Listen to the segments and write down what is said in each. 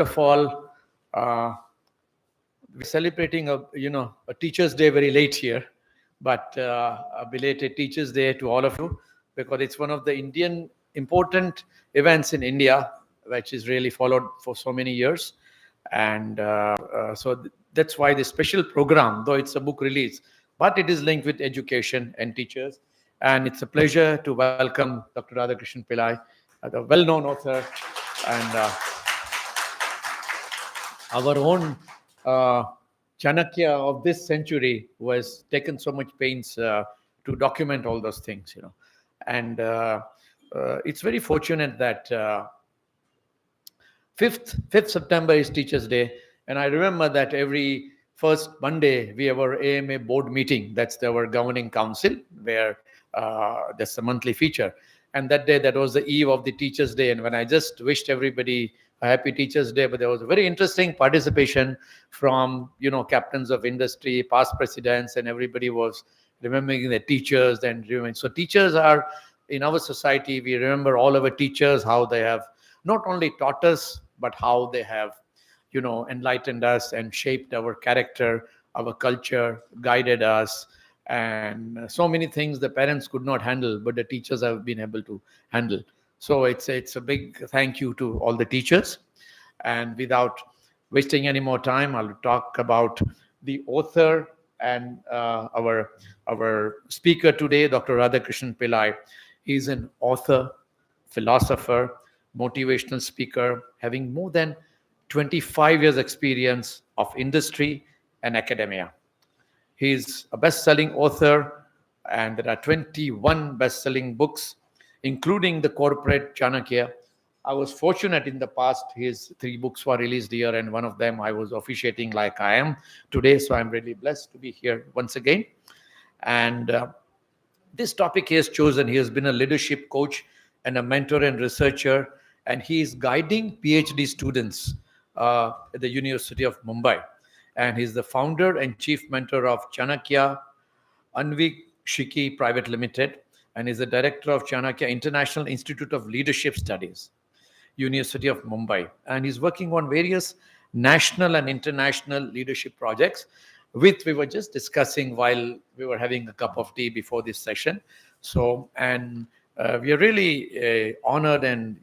of all, we're celebrating a Teachers' Day very late here, but a belated Teachers' Day to all of you, because it's one of the Indian important events in India, which is really followed for so many years, and that's why the special program, though it's a book release, but it is linked with education and teachers, and it's a pleasure to welcome Dr. Radhakrishnan Pillai, the well-known author, and our own uh, Chanakya of this century was taken so much pains to document all those things, and it's very fortunate that 5th September is Teachers' Day, and I remember that every first Monday we have our AMA board meeting. That's our governing council, where that's a monthly feature. And that day, that was the eve of the Teachers' Day, and when I just wished everybody a happy Teachers' Day, but there was a very interesting participation from captains of industry, past presidents, and everybody was remembering their teachers. And so teachers are in our society. We remember all our teachers, how they have not only taught us, but how they have enlightened us and shaped our character, our culture, guided us, and so many things the parents could not handle, but the teachers have been able to handle. So it's a big thank you to all the teachers. And without wasting any more time, I'll talk about the author and our speaker today, Dr. Radhakrishnan Pillai. He's an author, philosopher, motivational speaker, having more than 25 years experience of industry and academia. He's a best-selling author, and there are 21 best-selling books, including the corporate Chanakya. I was fortunate in the past, his 3 books were released here, and one of them I was officiating like I am today, so I'm really blessed to be here once again. And this topic he has chosen. He has been a leadership coach and a mentor and researcher, and he is guiding PhD students at the University of Mumbai. And he's the founder and chief mentor of Chanakya Anvikshiki Private Limited, and is the director of Chanakya International Institute of Leadership Studies, University of Mumbai. And he's working on various national and international leadership projects, which we were just discussing while we were having a cup of tea before this session. So, and we are really honored and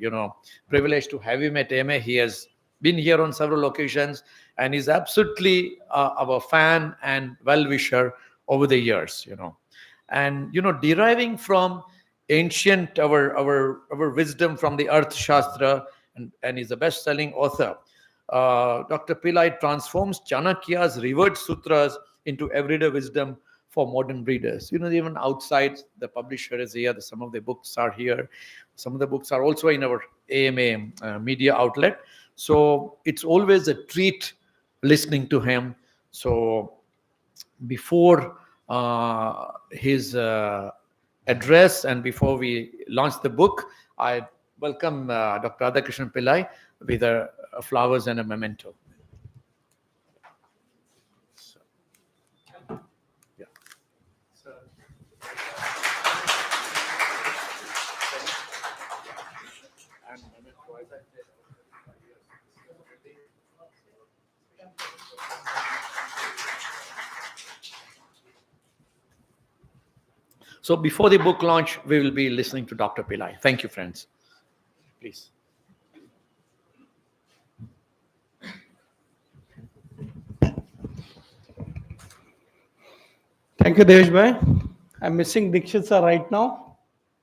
privileged to have him at AMA. He has been here on several occasions, and is absolutely our fan and well-wisher over the years. And deriving from ancient our wisdom from the Earth Shastra, and is a best-selling author. Dr. Pillai transforms Chanakya's revered sutras into everyday wisdom for modern readers. Even outside, the publisher is here. Some of the books are here. Some of the books are also in our AMA media outlet. So it's always a treat listening to him. So before his address and before we launch the book, I welcome Dr. Radhakrishnan Pillai with flowers and a memento. So, yeah. So, and memento. So before the book launch, we will be listening to Dr. Pillai. Thank you, friends. Please. Thank you, Devesh Bhai. I'm missing Dikshit sir right now,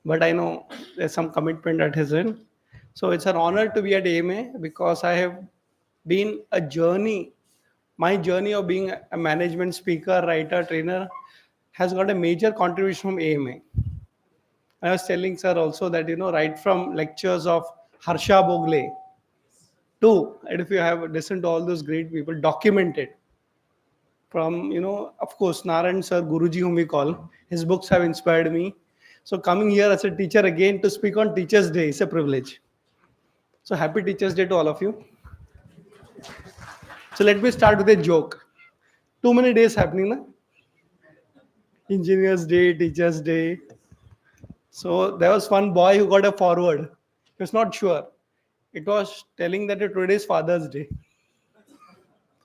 but I know there's some commitment at his end. So it's an honor to be at AMA because I have been my journey of being a management speaker, writer, trainer has got a major contribution from AMA. I was telling sir also that, right from lectures of Harsha Bogle to, and if you have listened to all those great people, documented from, of course, Narayan sir, Guruji, whom we call, his books have inspired me. So coming here as a teacher again to speak on Teachers' Day is a privilege. So happy Teachers' Day to all of you. So let me start with a joke. Too many days happening, na? Engineers Day, Teachers' Day. So there was one boy who got a forward. He was not sure. It was telling that today is Father's Day.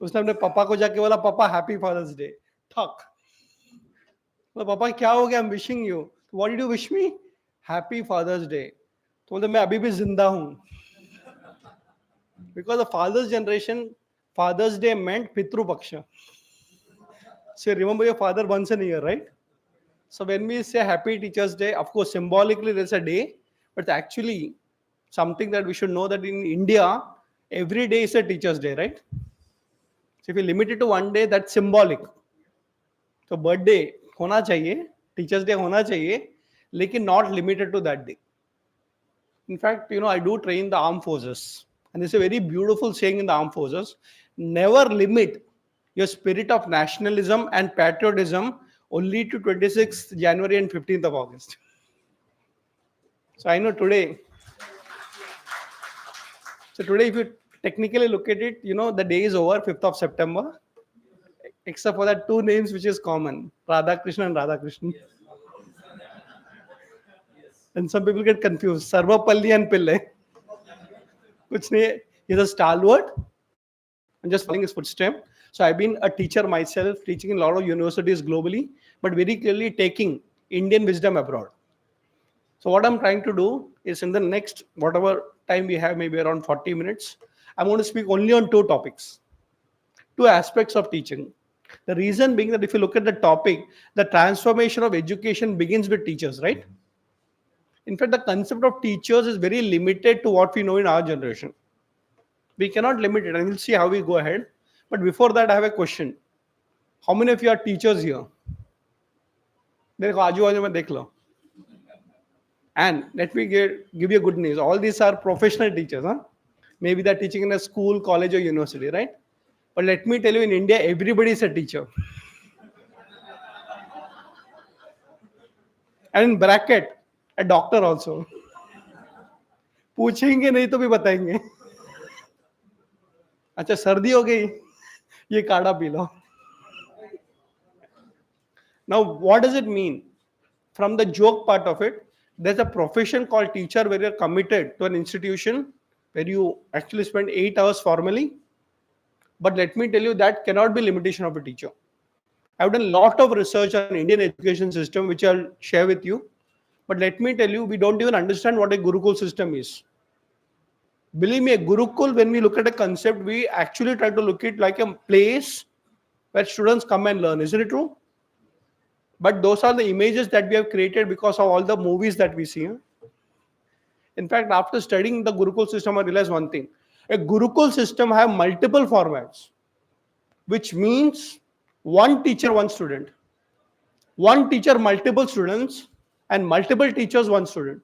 उसने अपने पापा को जाके बोला, पापा happy father's day. ठक. तो पापा क्या हो गया? I'm wishing you. What did you wish me? Happy Father's Day. तो बोलते मैं अभी भी जिंदा हूँ. Because the father's generation, Father's Day meant Pitru Paksha. So remember your father once in a year, right? So when we say Happy Teacher's Day, of course, symbolically there's a day, but actually something that we should know that in India, every day is a Teacher's Day, right? So if you limit it to one day, that's symbolic. So birthday होना चाहिए, Teacher's Day होना चाहिए, लेकिन not limited to that day. In fact, I do train the armed forces. And there's a very beautiful saying in the armed forces: never limit your spirit of nationalism and patriotism only to 26th January and 15th of August. So I know today, if you technically look at it, the day is over, 5th of September, except for that two names which is common, Radhakrishnan and Radhakrishnan. And some people get confused, Sarvapalli and Pillai. Kuch nahi, he's a stalwart and just following his footsteps. So I've been a teacher myself, teaching in a lot of universities globally, but very clearly taking Indian wisdom abroad. So what I'm trying to do is in the next, whatever time we have, maybe around 40 minutes, I'm going to speak only on two topics, two aspects of teaching. The reason being that if you look at the topic, the transformation of education begins with teachers, right? In fact, the concept of teachers is very limited to what we know in our generation. We cannot limit it, and we'll see how we go ahead. But before that, I have a question. How many of you are teachers here? देखो आजू बाजू में देख लो. And let me give you a good news. All these are professional teachers. Huh? Maybe they're teaching in a school, college, or university, right? But let me tell you, in India, everybody is a teacher. And in bracket, a doctor also. पूछेंगे नहीं तो भी बताएंगे. अच्छा सर्दी हो गई, ये काढ़ा P low. Now, what does it mean? From the joke part of it, there's a profession called teacher where you're committed to an institution where you actually spend 8 hours formally. But let me tell you, that cannot be limitation of a teacher. I've done a lot of research on Indian education system, which I'll share with you. But let me tell you, we don't even understand what a Gurukul system is. Believe me, a Gurukul, when we look at a concept, we actually try to look at it like a place where students come and learn. Isn't it true? But those are the images that we have created because of all the movies that we see. In fact, after studying the Gurukul system, I realized one thing. A Gurukul system have multiple formats, which means one teacher, one student. One teacher, multiple students, and multiple teachers, one student.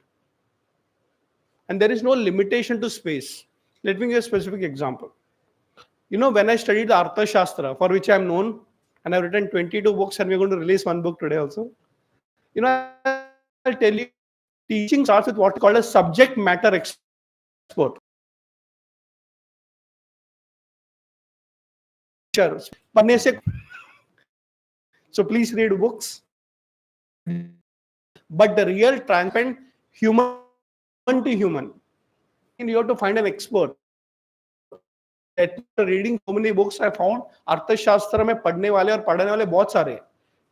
And there is no limitation to space. Let me give a specific example. When I studied the Arthashastra, for which I am known, and I've written 22 books, and we're going to release one book today also. I'll tell you, teaching starts with what we call a subject matter expert. So please read books. But the real transparent human to human, you have to find an expert. After reading so many books, I found अर्थशास्त्र में पढ़ने वाले और पढ़ने वाले बहुत सारे.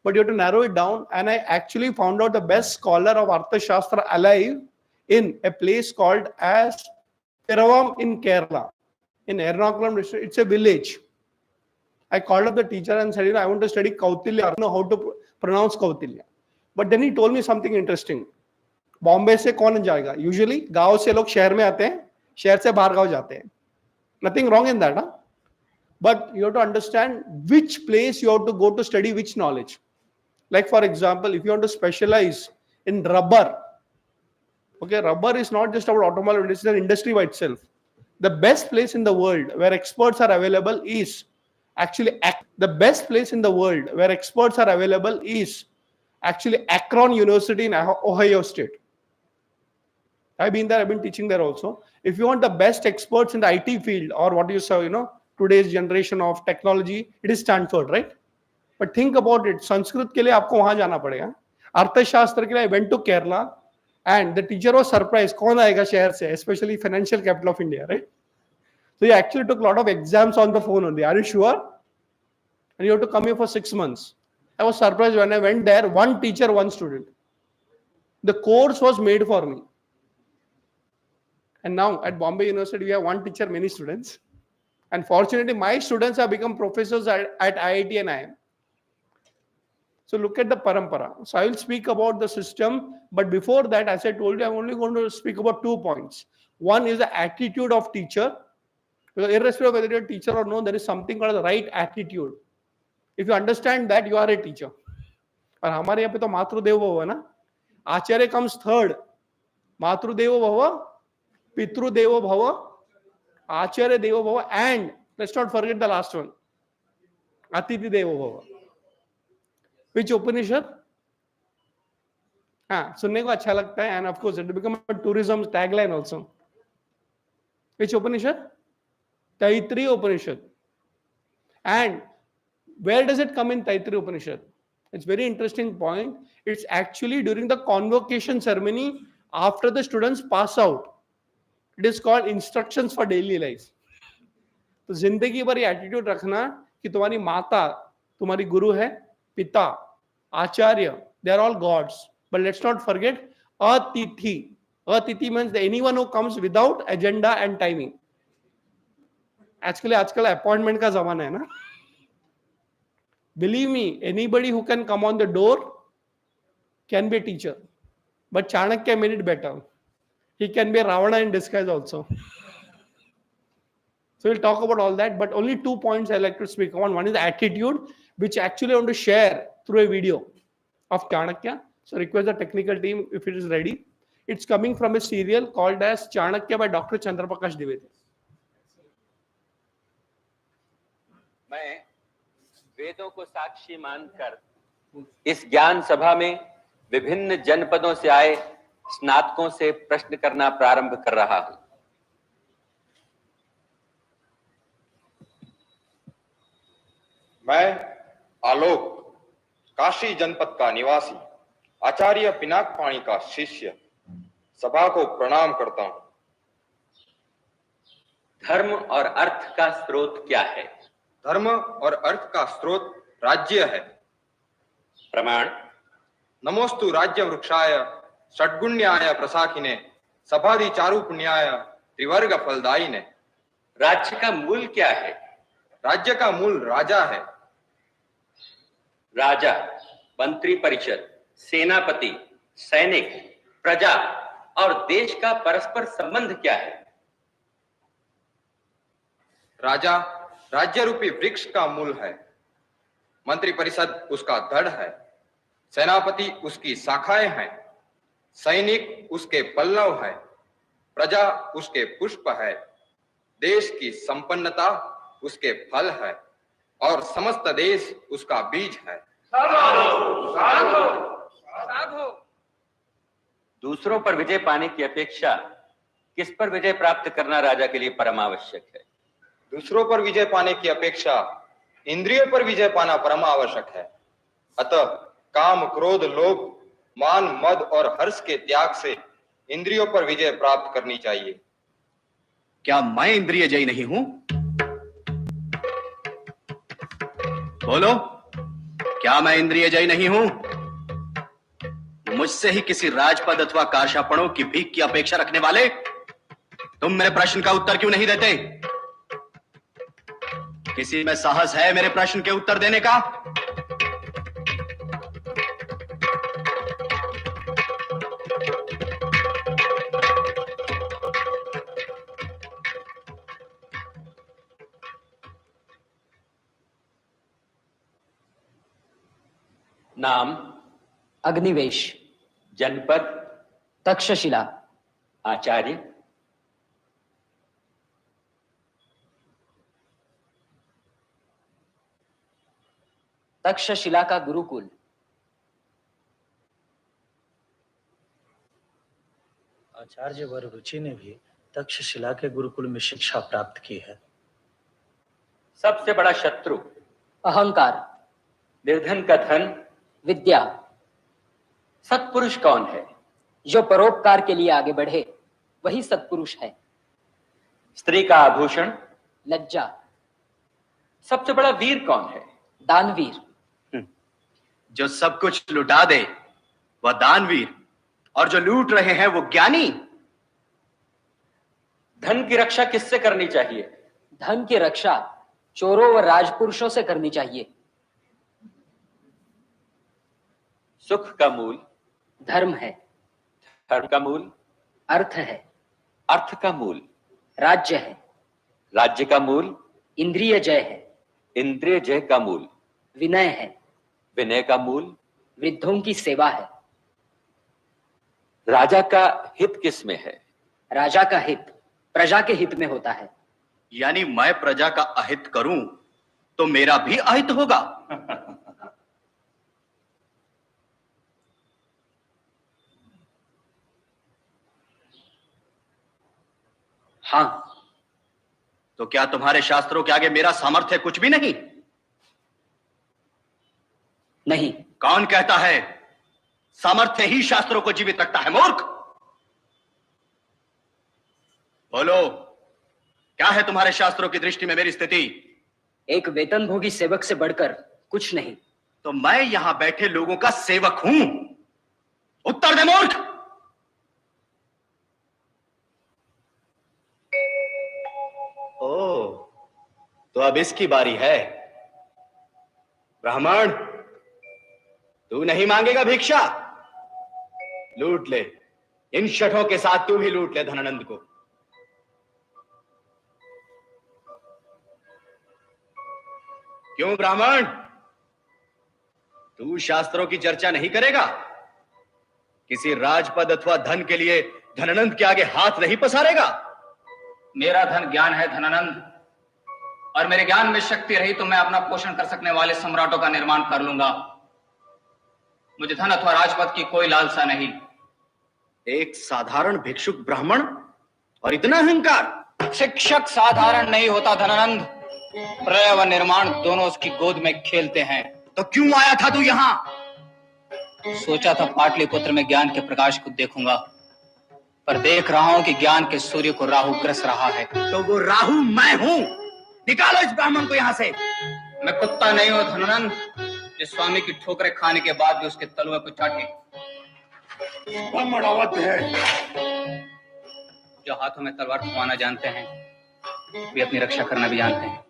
But you have to narrow it down, and I actually found out the best scholar of Arthashastra alive in a place called as Piravam in Kerala, in Ernakulam district. It's a village. I called up the teacher and said, I want to study Kautilya. I don't know how to pronounce Kautilya. But then he told me something interesting. Bombay से कौन जाएगा? Usually गांव से लोग शहर में आते हैं, शहर से बाहर गांव जाते हैं. Nothing wrong in that, huh? But you have to understand which place you have to go to study which knowledge. Like for example, if you want to specialize in rubber, okay, rubber is not just about automobile, it's an industry by itself. The best place in the world where experts are available is actually Akron University in Ohio State. I've been there, I've been teaching there also. If you want the best experts in the IT field or what you say, today's generation of technology, it is Stanford, right? But think about it, Sanskrit के लिए आपको वहां जाना पड़ेगा. Arthashastra के लिए I went to Kerala. And the teacher was surprised, कौन आएगा शहर से, especially financial capital of India, right? So he actually took a lot of exams on the phone only. Are you sure? And you have to come here for 6 months. I was surprised when I went there, one teacher, one student. The course was made for me. And now at Bombay University, we have one teacher, many students. And fortunately, my students have become professors at IIT and IIM. So look at the parampara. So I will speak about the system. But before that, as I told you, I'm only going to speak about 2 points. One is the attitude of teacher. Because irrespective of whether you're a teacher or no, there is something called the right attitude. If you understand that, you are a teacher. और हमारे यहाँ पे तो मातृदेवो भव है ना, आचार्य comes third. मातृदेवो भव, पितृदेवो भव, आचार्य देवो भव, and let's not forget the last one, अतिथि देवो भव. Which Upanishad? हाँ, सुनने को अच्छा लगता है, and of course it become a tourism tagline also. Which Upanishad? Taittiriya Upanishad. And where does it come in Taittiriya Upanishad? It's very interesting point. It's actually during the convocation ceremony after the students pass out. It is called instructions for daily life. तो जिंदगी भर ये attitude रखना कि तुम्हारी माता तुम्हारी गुरु है, पिता, आचार्य, they are all gods. But let's not forget Atithi. Atithi means anyone who comes without agenda and timing. आजकल अपॉइंटमेंट का जमाना है ना. Believe me, anybody who can come on the door can be a teacher. But Chanakya made it better. He can be a Ravana in disguise also. So we'll talk about all that, but only 2 points I like to speak on. One is the attitude, which actually I want to share through a video of Chanakya. So request the technical team if it is ready. It's coming from a serial called as Chanakya by Dr. Chandraprakash Dwivedi. मैं वेदों को साक्षी मानकर इस ज्ञान सभा में विभिन्न जनपदों से आए स्नातकों से प्रश्न करना प्रारंभ कर रहा हूं. मैं आलोक, काशी जनपद का निवासी, आचार्य पिनाक पाणी का शिष्य, सभा को प्रणाम करता हूं. धर्म और अर्थ का स्रोत क्या है? धर्म और अर्थ का स्रोत राज्य है. प्रमाण? नमोस्तु राज्य वृक्षाय षड्गुण्याय प्रसाखिने सभादि चारु पुण्याय त्रिवर्ग फलदायिने. राज्य का मूल क्या है? राज्य का मूल राजा है. राजा, मंत्री परिषद, सेनापति, सैनिक, प्रजा और देश का परस्पर संबंध क्या है? राजा राज्य रूपी वृक्ष का मूल है, मंत्री परिषद उसका धड़ है, सेनापति उसकी शाखाएं हैं, सैनिक उसके पल्लव है, प्रजा उसके पुष्प है, देश की संपन्नता उसके फल है और समस्त देश उसका बीज है. दूसरों पर विजय पाने की अपेक्षा किस पर विजय प्राप्त करना राजा के लिए परम आवश्यक है? दूसरों पर विजय पाने की अपेक्षा इंद्रियों पर विजय पाना परम आवश्यक है. अतः काम, क्रोध, लोभ, मान, मद और हर्ष के त्याग से इंद्रियों पर विजय प्राप्त करनी चाहिए. क्या मैं इंद्रिय जयी नहीं हूं? बोलो, क्या मैं इंद्रिय जयी नहीं हूं? मुझसे ही किसी राजपद अथवा कारशापणों की भीख की अपेक्षा रखने वाले तुम मेरे प्रश्न का उत्तर क्यों नहीं देते? किसी में साहस है मेरे प्रश्न के उत्तर देने का? नाम? अग्निवेश, जनपद? तक्षशिला, आचार्य? तक्षशिला का गुरुकुल, आचार्य वररुचि ने भी तक्षशिला के गुरुकुल में शिक्षा प्राप्त की है. सबसे बड़ा शत्रु? अहंकार, निर्धन का धन? विद्या, सत्पुरुष कौन है? जो परोपकार के लिए आगे बढ़े वही सत्पुरुष है। स्त्री का आभूषण लज्जा। सबसे बड़ा वीर कौन है? दानवीर। जो सब कुछ लुटा दे वह दानवीर, और जो लूट रहे हैं वो ज्ञानी। धन की रक्षा किससे करनी चाहिए? धन की रक्षा चोरों व राजपुरुषों से करनी चाहिए। सुख का मूल धर्म है। धर्म का मूल अर्थ है। अर्थ का मूल राज्य है। राज्य का मूल इंद्रिय जय है। इंद्रिय जय का मूल विनय है। विनय का मूल वृद्धों की सेवा है। राजा का हित किसमें है? राजा का हित प्रजा के हित में होता है। यानी मैं प्रजा का अहित करूं तो मेरा भी अहित होगा। हाँ। तो क्या तुम्हारे शास्त्रों के आगे मेरा सामर्थ्य कुछ भी नहीं? नहीं। कौन कहता है सामर्थ्य ही शास्त्रों को जीवित रखता है? मूर्ख! बोलो, क्या है तुम्हारे शास्त्रों की दृष्टि में मेरी स्थिति? एक वेतनभोगी सेवक से बढ़कर कुछ नहीं। तो मैं यहां बैठे लोगों का सेवक हूं। उत्तर दे मूर्ख! ओ, तो अब इसकी बारी है। ब्राह्मण, तू नहीं मांगेगा भिक्षा? लूट ले, इन शठों के साथ तू भी लूट ले धनानंद को। क्यों ब्राह्मण, तू शास्त्रों की चर्चा नहीं करेगा? किसी राजपद अथवा धन के लिए धनानंद के आगे हाथ नहीं पसारेगा? मेरा धन ज्ञान है धनानंद, और मेरे ज्ञान में शक्ति रही तो मैं अपना पोषण कर सकने वाले सम्राटों का निर्माण कर लूंगा। मुझे धन अथवा राजपद की कोई लालसा नहीं। एक साधारण भिक्षुक ब्राह्मण और इतना अहंकार! शिक्षक साधारण नहीं होता धनानंद, प्रलय व निर्माण दोनों उसकी गोद में खेलते हैं। तो क्यों आया था तू यहां? सोचा था पाटलिपुत्र में ज्ञान के प्रकाश को देखूंगा, पर देख रहा हूं कि ज्ञान के सूर्य को राहु ग्रस रहा है। तो वो राहु मैं हूं। निकालो इस ब्राह्मण को यहां से। मैं कुत्ता नहीं हूं धनानंद, जिस स्वामी की ठोकरें खाने के बाद भी उसके तलवे को चाटे। ब्राह्मण अवध है। जो हाथों में तलवार थमाना जानते हैं वे अपनी रक्षा करना भी जानते हैं।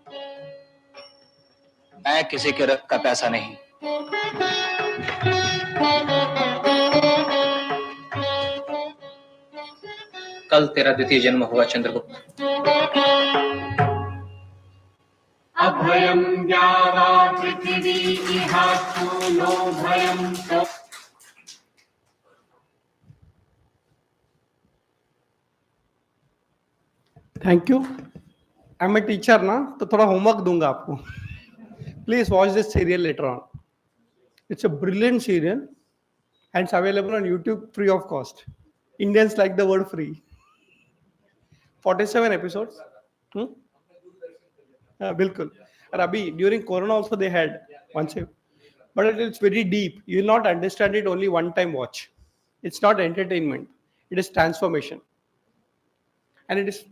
मैं किसी के रक्त का पैसा नहीं। कल तेरा द्वितीय जन्म हुआ चंद्रगुप्त। अभयम ज्ञावा पृथिवी इहास्तु नो भयम। Thank you. I am a teacher ना, तो थोड़ा होमवर्क दूंगा आपको। Please watch this serial later on. It's a brilliant serial and it's available on YouTube free of cost. Indians like the word free. 47 episodes. बिल्कुल। और अभी during corona also they had once, but it's very deep. You will not understand it only one time watch. It's not entertainment, it is transformation. And it is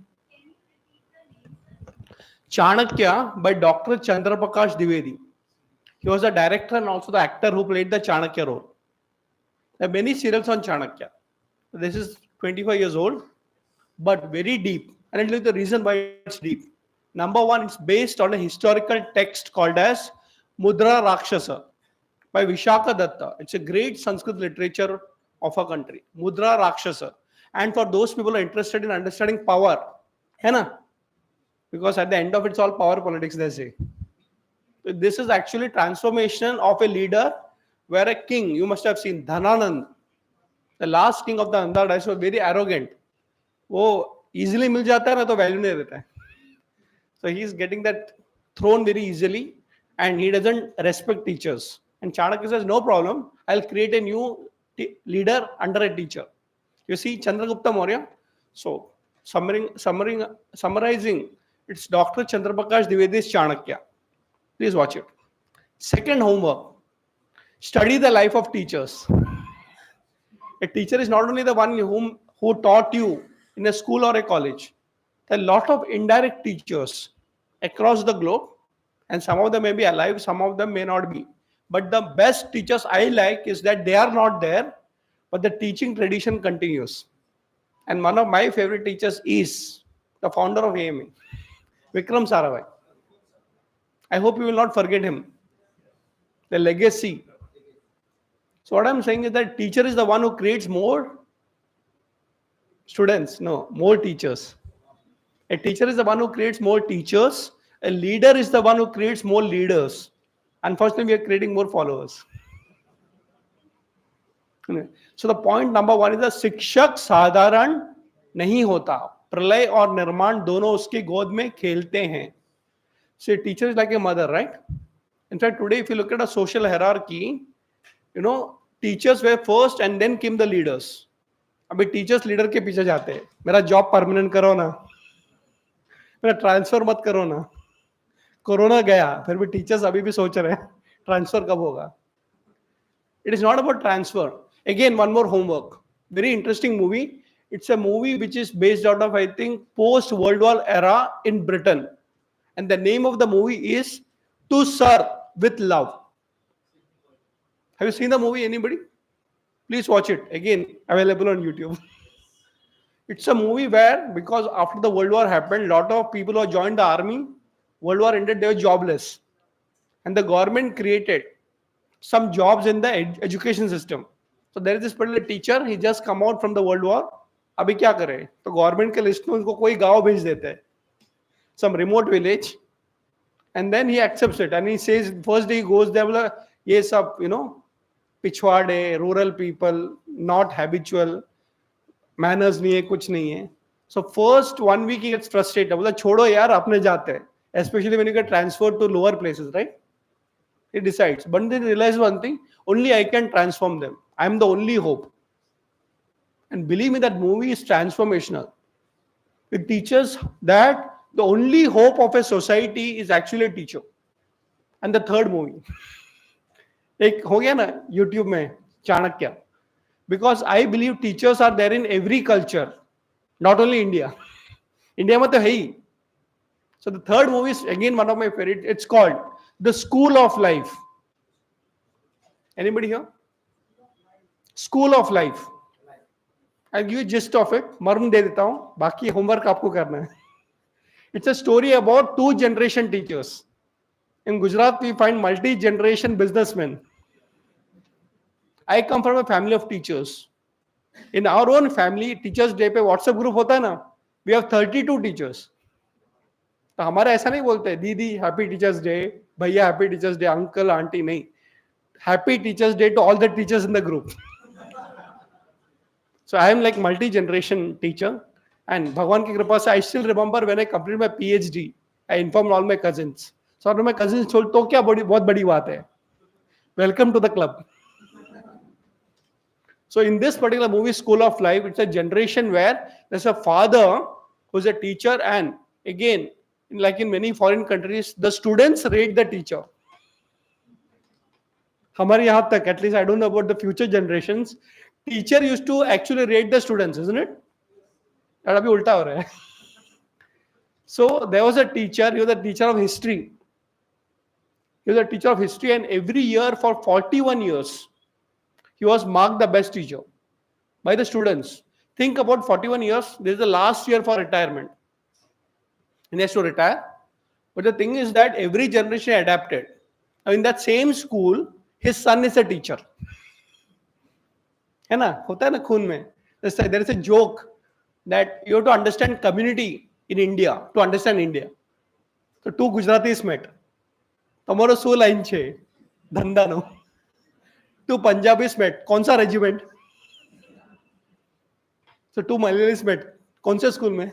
Chanakya by Dr. Chandraprakash Dwivedi. He was the director and also the actor who played the Chanakya role. There are many serials on Chanakya. This is 25 years old, but very deep. And I'll tell you the reason why it's deep. Number one, it's based on a historical text called as Mudra Rakshasa by Vishaka Datta. It's a great Sanskrit literature of our country. Mudra Rakshasa. And for those people who are interested in understanding power, hai na? Because at the end of it, it's all power politics, they say. So this is actually transformation of a leader where a king, you must have seen Dhananand, the last king of the Andhra dynasty, was very arrogant. वो easily मिल जाता है ना तो value नहीं रहता है. So he is getting that throne very easily and he doesn't respect teachers. And Chanakya says, no problem, I'll create a new leader under a teacher. You see Chandragupta Maurya? So summarizing, it's Dr. Chandraprakash Dwivedi's Chanakya. Please watch it. Second homework, study the life of teachers. A teacher is not only the one who taught you in a school or a college. There are a lot of indirect teachers across the globe, and some of them may be alive, some of them may not be. But the best teachers I like is that they are not there, but the teaching tradition continues. And one of my favorite teachers is the founder of AMA, Vikram Sarabhai. I hope you will not forget him. The legacy. So what I'm saying is that teacher is the one who creates more students, no, more teachers. A teacher is the one who creates more teachers. A leader is the one who creates more leaders. Unfortunately, we are creating more followers. So the point number one is the शिक्षक साधारण नहीं होता. प्रलय और निर्माण दोनों उसके गोद में खेलते हैं. So a teacher is like a mother, right? In fact, today if you look at a social hierarchy, teachers were first and then came the leaders. अभी टीचर्स लीडर के पीछे जाते हैं. मेरा जॉब परमानेंट करो ना, मेरा ट्रांसफर मत करो ना. कोरोना गया फिर भी टीचर्स अभी भी सोच रहे हैं ट्रांसफर कब होगा. It is not about transfer. Again, one more homework. Very interesting movie. It's a movie which is based out of, I think, post-World War era in Britain. And the name of the movie is To Serve with Love. Have you seen the movie, anybody? Please watch it. Again, available on YouTube. It's a movie where, because after the World War happened, a lot of people who joined the army, World War ended, they were jobless. And the government created some jobs in the education system. So there is this particular teacher, he just come out from the World War. अभी क्या करे? तो government के list में उनको कोई गांव भेज देते हैं, some remote village, and then he accepts it and he says first day he goes there, बोला ये सब पिछवाड़े, rural people, not habitual, manners नहीं है, कुछ नहीं है. So first 1 week he gets frustrated. बोला छोड़ो यार, अपने जाते हैं. Especially when you get transferred to lower places, right? He decides. But then he realizes one thing, only I can transform them. I am the only hope. And believe me, that movie is transformational. It teaches that the only hope of a society is actually a teacher. And the third movie, एक हो गया ना YouTube में Chanakya. Because I believe teachers are there in every culture, not only India. India में तो है ही. So the third movie is again one of my favorite. It's called The School of Life. Anybody here? School of Life. I'll give you gist of it. मर्म दे देता हूँ. बाकी homework आपको करना है. It's a story about 2 generation teachers. In Gujarat, we find multi-generation businessmen. I come from a family of teachers. In our own family, Teachers Day पे WhatsApp group होता है ना, we have 32 teachers. तो हमारा ऐसा नहीं बोलते दीदी हैप्पी टीचर्स डे, भैया happy teachers day, uncle aunty, नहीं. Happy Teachers Day to all the teachers in the group. So I am like multi-generation teacher, and Bhagwan ki kripa se I still remember when I completed my PhD, I informed all my cousins. So my cousins told, तो क्या बहुत बड़ी बात है. Welcome to the club. So in this particular movie, School of Life, it's a generation where there's a father who's a teacher, and again, like in many foreign countries, the students rate the teacher. हमारे यहाँ तक, at least I don't know about the future generations, teacher used to actually rate the students, isn't it? और अभी उल्टा हो रहा है. So there was a teacher, he was a teacher of history. He was a teacher of history, and every year for 41 years, he was marked the best teacher by the students. Think about 41 years, this is the last year for retirement. And he has to retire. But the thing is that every generation adapted. Now in that same school, his son is a teacher. है ना, होता है ना खून में. There is a joke that you have to understand community in India to understand India. So 2 Gujaratis met. તમારો શું line છે? ધંધાનો. 2 Punjabis met. कौन सा रेजिमेंट? So 2 Malayalis met. कौन से स्कूल में?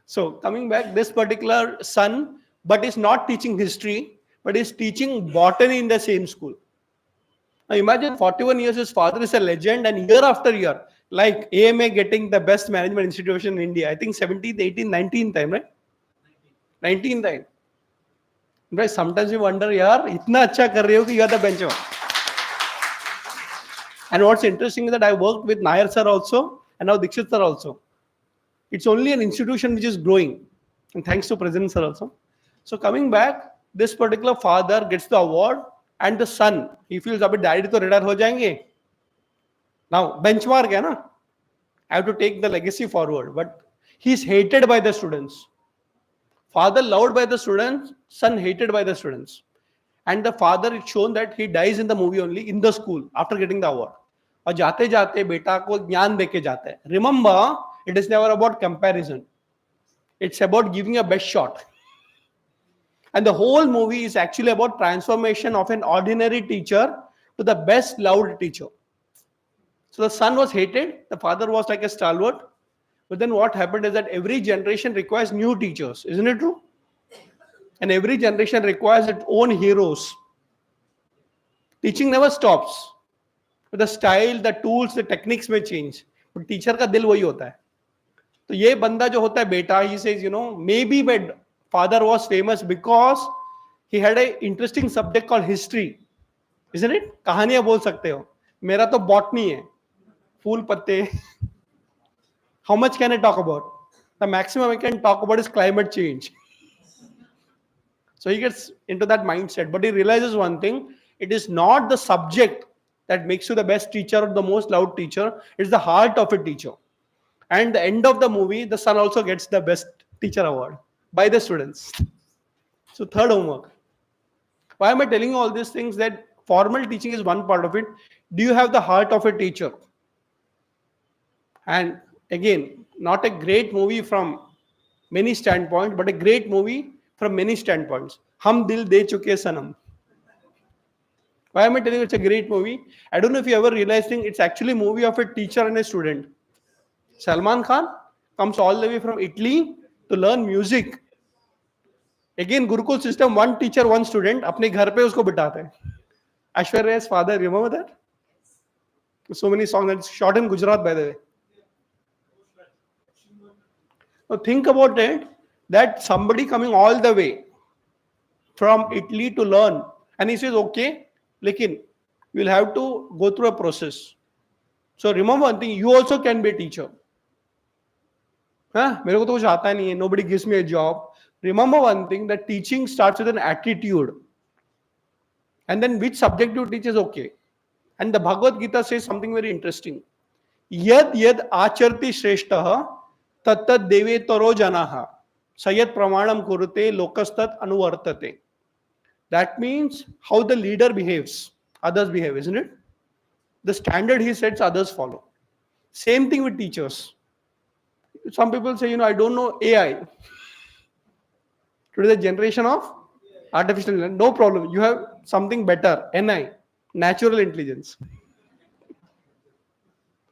So coming back, this particular son, but is not teaching history, but is teaching botany in the same school. Now imagine 41 years, his father is a legend, and year after year, like AMA getting the best management institution in India, I think 17th, 18th, 19th time, right? 19th time. Right? Sometimes you wonder, yaar, itna acha kar rahe ho ki you are the benchmark. And what's interesting is that I worked with Nair sir also, and now Dikshit sir also. It's only an institution which is growing, and thanks to President sir also. So coming back, this particular father gets the award, and the son, he feels abhi daddy to retire ho jayenge. Now benchmark hai na. I have to take the legacy forward, but he's hated by the students. Father loved by the students, son hated by the students. And the father, it's shown that he dies in the movie only in the school after getting the award. और जाते जाते बेटा को ज्ञान देके जाता है. Remember, it is never about comparison. It's about giving a best shot. And the whole movie is actually about transformation of an ordinary teacher to the best loved teacher. So the son was hated, the father was like a stalwart. But then what happened is that every generation requires new teachers. Isn't it true? And every generation requires its own heroes. Teaching never stops. But the style, the tools, the techniques may change. But teacher का दिल वही होता है. तो ये बंदा जो होता है बेटा, he says, maybe my father was famous because he had an interesting subject called history. Isn't it? कहानियां बोल सकते हो. मेरा तो botany है. फूल पत्ते. How much can I talk about? The maximum I can talk about is climate change. So he gets into that mindset, but he realizes one thing: it is not the subject that makes you the best teacher or the most loved teacher. It's the heart of a teacher. And the end of the movie, the son also gets the best teacher award by the students. So third homework. Why am I telling you all these things? That formal teaching is one part of it. Do you have the heart of a teacher? And again, not a great movie from many standpoints, but a great movie from many standpoints. Hum Dil De Chuke Sanam. Why am I telling you it's a great movie? I don't know if you ever realized it's actually a movie of a teacher and a student. Salman Khan comes all the way from Italy to learn music. Again, Gurukul system, one teacher, one student, अपने घर पे उसको बिठाते हैं. Aishwarya's father, remember that? So many songs that's shot in Gujarat, by the way. Now think about it, that somebody coming all the way from Italy to learn, and he says, okay, lekin you'll have to go through a process. So remember one thing, you also can be a teacher. मेरे को तो कुछ आता नहीं है, nobody gives me a job. Remember one thing, that teaching starts with an attitude. And then which subject you teach is okay. And the Bhagavad Gita says something very interesting. Yad yad acharti shreshtaha tattat devetaro janaha sayat pramanam kurute lokastat anuvartate. That means how the leader behaves, others behave, isn't it? The standard he sets, others follow. Same thing with teachers. Some people say, I don't know AI. Today the generation of artificial intelligence. No problem. You have something better. NI, natural intelligence.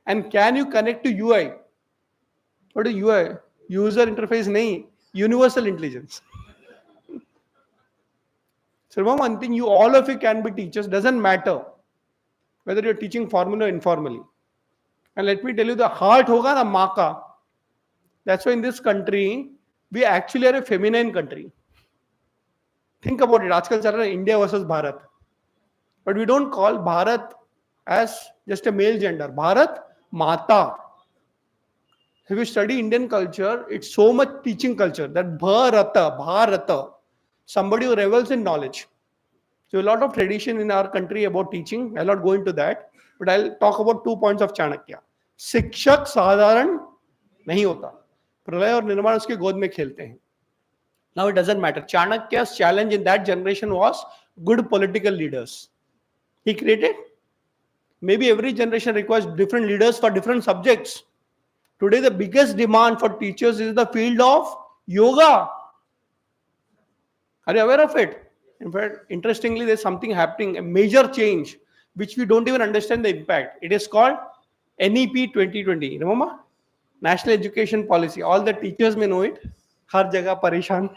And can you connect to UI? What is UI? User interface nahi. Universal intelligence. So remember one thing, all of you can be teachers. Doesn't matter whether you're teaching formally or informally. And let me tell you, the heart hoga na maa ka. That's why in this country, we actually are a feminine country. Think about it. Aajkal chal raha hai India versus Bharat. But we don't call Bharat as just a male gender. Bharat, Mata. If you study Indian culture, it's so much teaching culture. That Bharata. Somebody who revels in knowledge. So a lot of tradition in our country about teaching. I'll not go into that. But I'll talk about 2 points of Chanakya. Sikshak sadharan nahi hota. Pralay और निर्माण उसके गोद में खेलते हैं. Now it doesn't matter. Chanakya's challenge in that generation was good political leaders. He created. Maybe every generation requires different leaders for different subjects. Today the biggest demand for teachers is the field of yoga. Are you aware of it? In fact, interestingly, there's something happening, a major change, which we don't even understand the impact. It is called NEP 2020. Remember? National Education Policy. All the teachers may know it. Har jagah pareshan.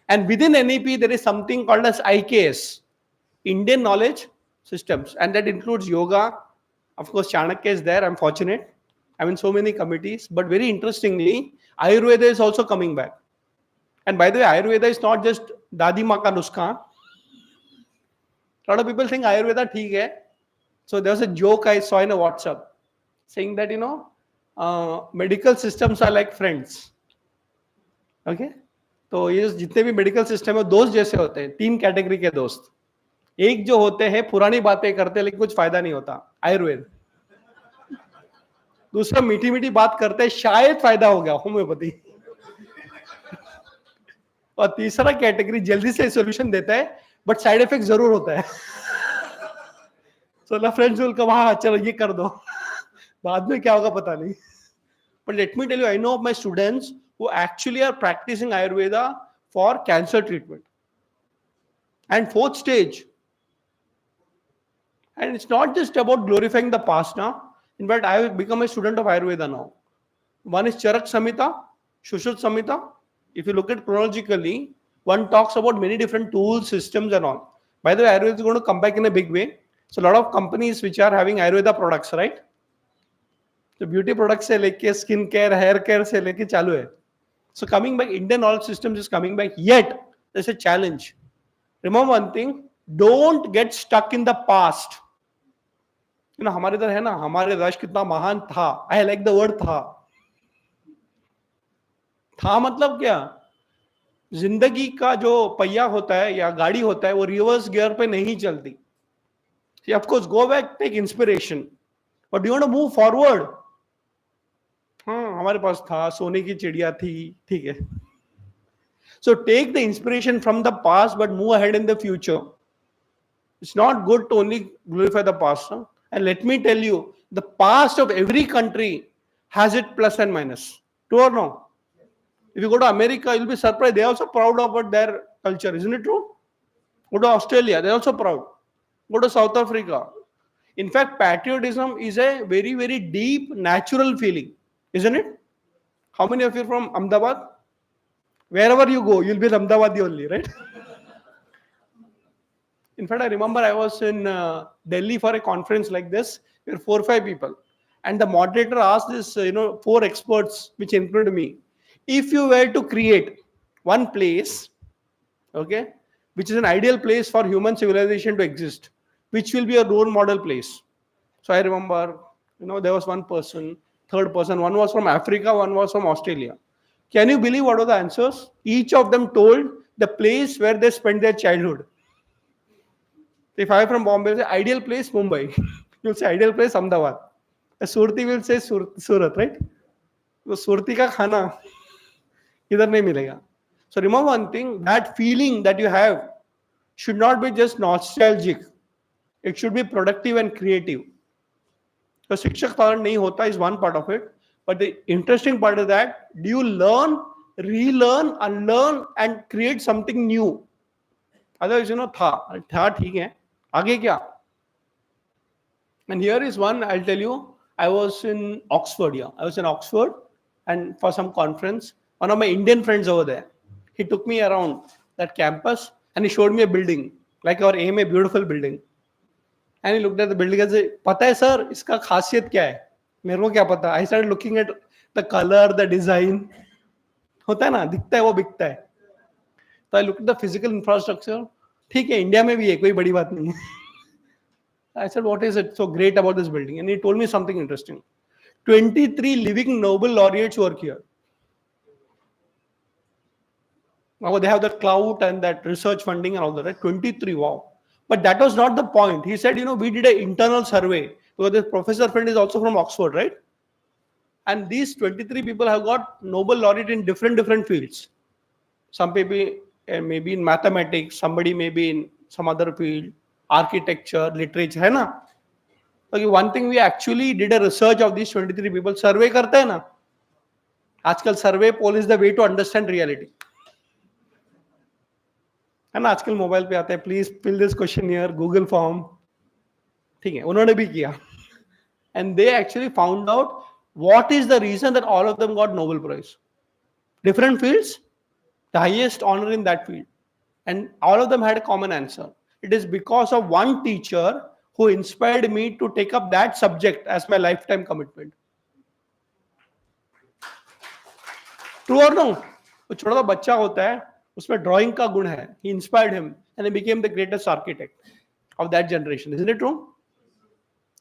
And within NEP, there is something called as IKS, Indian Knowledge Systems. And that includes yoga. Of course, Chanakya is there. I'm fortunate. I'm in so many committees. But very interestingly, Ayurveda is also coming back. And by the way, Ayurveda is not just Dadi Ma ka nuska. A lot of people think Ayurveda theek hai. So there was a joke I saw in a WhatsApp saying that medical systems are like friends. Okay, तो ये जितने भी medical system है दोस्त जैसे होते हैं, 3 category के दोस्त. एक जो होते हैं पुरानी बातें करते हैं लेकिन कुछ फायदा नहीं होता, आयुर्वेद. दूसरा मीठी मीठी बात करते हैं, शायद फायदा हो गया, होम्योपैथी. और तीसरा कैटेगरी जल्दी से सोल्यूशन देता है बट साइड इफेक्ट जरूर होता है. So the friends will come, हाँ चलो ये कर दो, बाद में क्या होगा पता नहीं. But let me tell you, I know of my students who actually are practicing Ayurveda for cancer treatment and 4th stage. And it's not just about glorifying the past now. In fact, I have become a student of Ayurveda now. One is Charak Samhita, Shushruta Samhita. If you look at chronologically, one talks about many different tools, systems and all. By the way, Ayurveda is going to come back in a big way. So a lot of companies which are having Ayurveda products, right? So beauty products se leke skin care, hair care se leke chalu hai. So coming back, Indian knowledge systems is coming back. Yet there's a challenge. Remember one thing: don't get stuck in the past. हमारे इधर है ना, हमारे देश कितना महान था. I like the word था मतलब क्या? जिंदगी का जो पहिया होता है या गाड़ी होता है वो रिवर्स गियर पे नहीं चलती. Of course, go back, take inspiration. But do you want to move forward? हाँ, हमारे पास था, सोने की चिड़िया थी, ठीक है. So take the inspiration from the past, but move ahead in the future. It's not good to only glorify the past. Huh? And let me tell you, the past of every country has its plus and minus. True or no? If you go to America, you'll be surprised. They're also proud about their culture. Isn't it true? Go to Australia, they're also proud. Go to South Africa. In fact, patriotism is a very, very deep, natural feeling. Isn't it? How many of you are from Ahmedabad? Wherever you go, you'll be in Ahmedabad only, right? In fact, I remember I was in Delhi for a conference like this. There were 4 or 5 people. And the moderator asked this, 4 experts, which included me. If you were to create one place, okay, which is an ideal place for human civilization to exist, which will be a role model place. So I remember, there was one person, third person, one was from Africa, one was from Australia. Can you believe what were the answers? Each of them told the place where they spent their childhood. If I am from Bombay, say ideal place Mumbai. You'll say ideal place Ahmedabad. A Surti will say Surat, right? So Surti ka khana idhar nahi milega. So remember one thing, that feeling that you have should not be just nostalgic. It should be productive and creative. So Shikshak talent nahi hota is one part of it. But the interesting part is that, do you learn, relearn, unlearn and create something new? Otherwise, tha theek hai. Aage kya? And here is one, I'll tell you. I was in Oxford, and for some conference, one of my Indian friends over there, he took me around that campus and he showed me a building, like our aim, a beautiful building. And he looked at the building and said, "Pata hai sir, iska khasiyat kya hai?" मेरे को क्या पता. I started looking at the color, the design. होता है ना, दिखता है वो बिकता है. So I looked at the physical infrastructure. ठीक है, इंडिया में भी है, कोई बड़ी बात नहीं है. I said, what is it so great about this building? And he told me something interesting. 23 living Nobel laureates work here. Now they have that clout and that research funding and all that, right? 23, wow. But that was not the point. He said, we did an internal survey, because this professor friend is also from Oxford, right? And these 23 people have got Nobel laureate in different fields. Some maybe in mathematics, somebody maybe in some other field, architecture, literature, है ना? Okay, one thing we actually did a research of these 23 people. Survey करते हैं ना? आजकल survey poll is the way to understand reality. है ना? आजकल mobile पे आता है, please fill this questionnaire, Google form. ठीक है, उन्होंने भी किया. And they actually found out what is the reason that all of them got Nobel Prize. Different fields, the highest honor in that field. And all of them had a common answer. It is because of one teacher who inspired me to take up that subject as my lifetime commitment. True or no? वो छोटा सा बच्चा होता है, उसमें drawing का गुण है. He inspired him and he became the greatest architect of that generation. Isn't it true?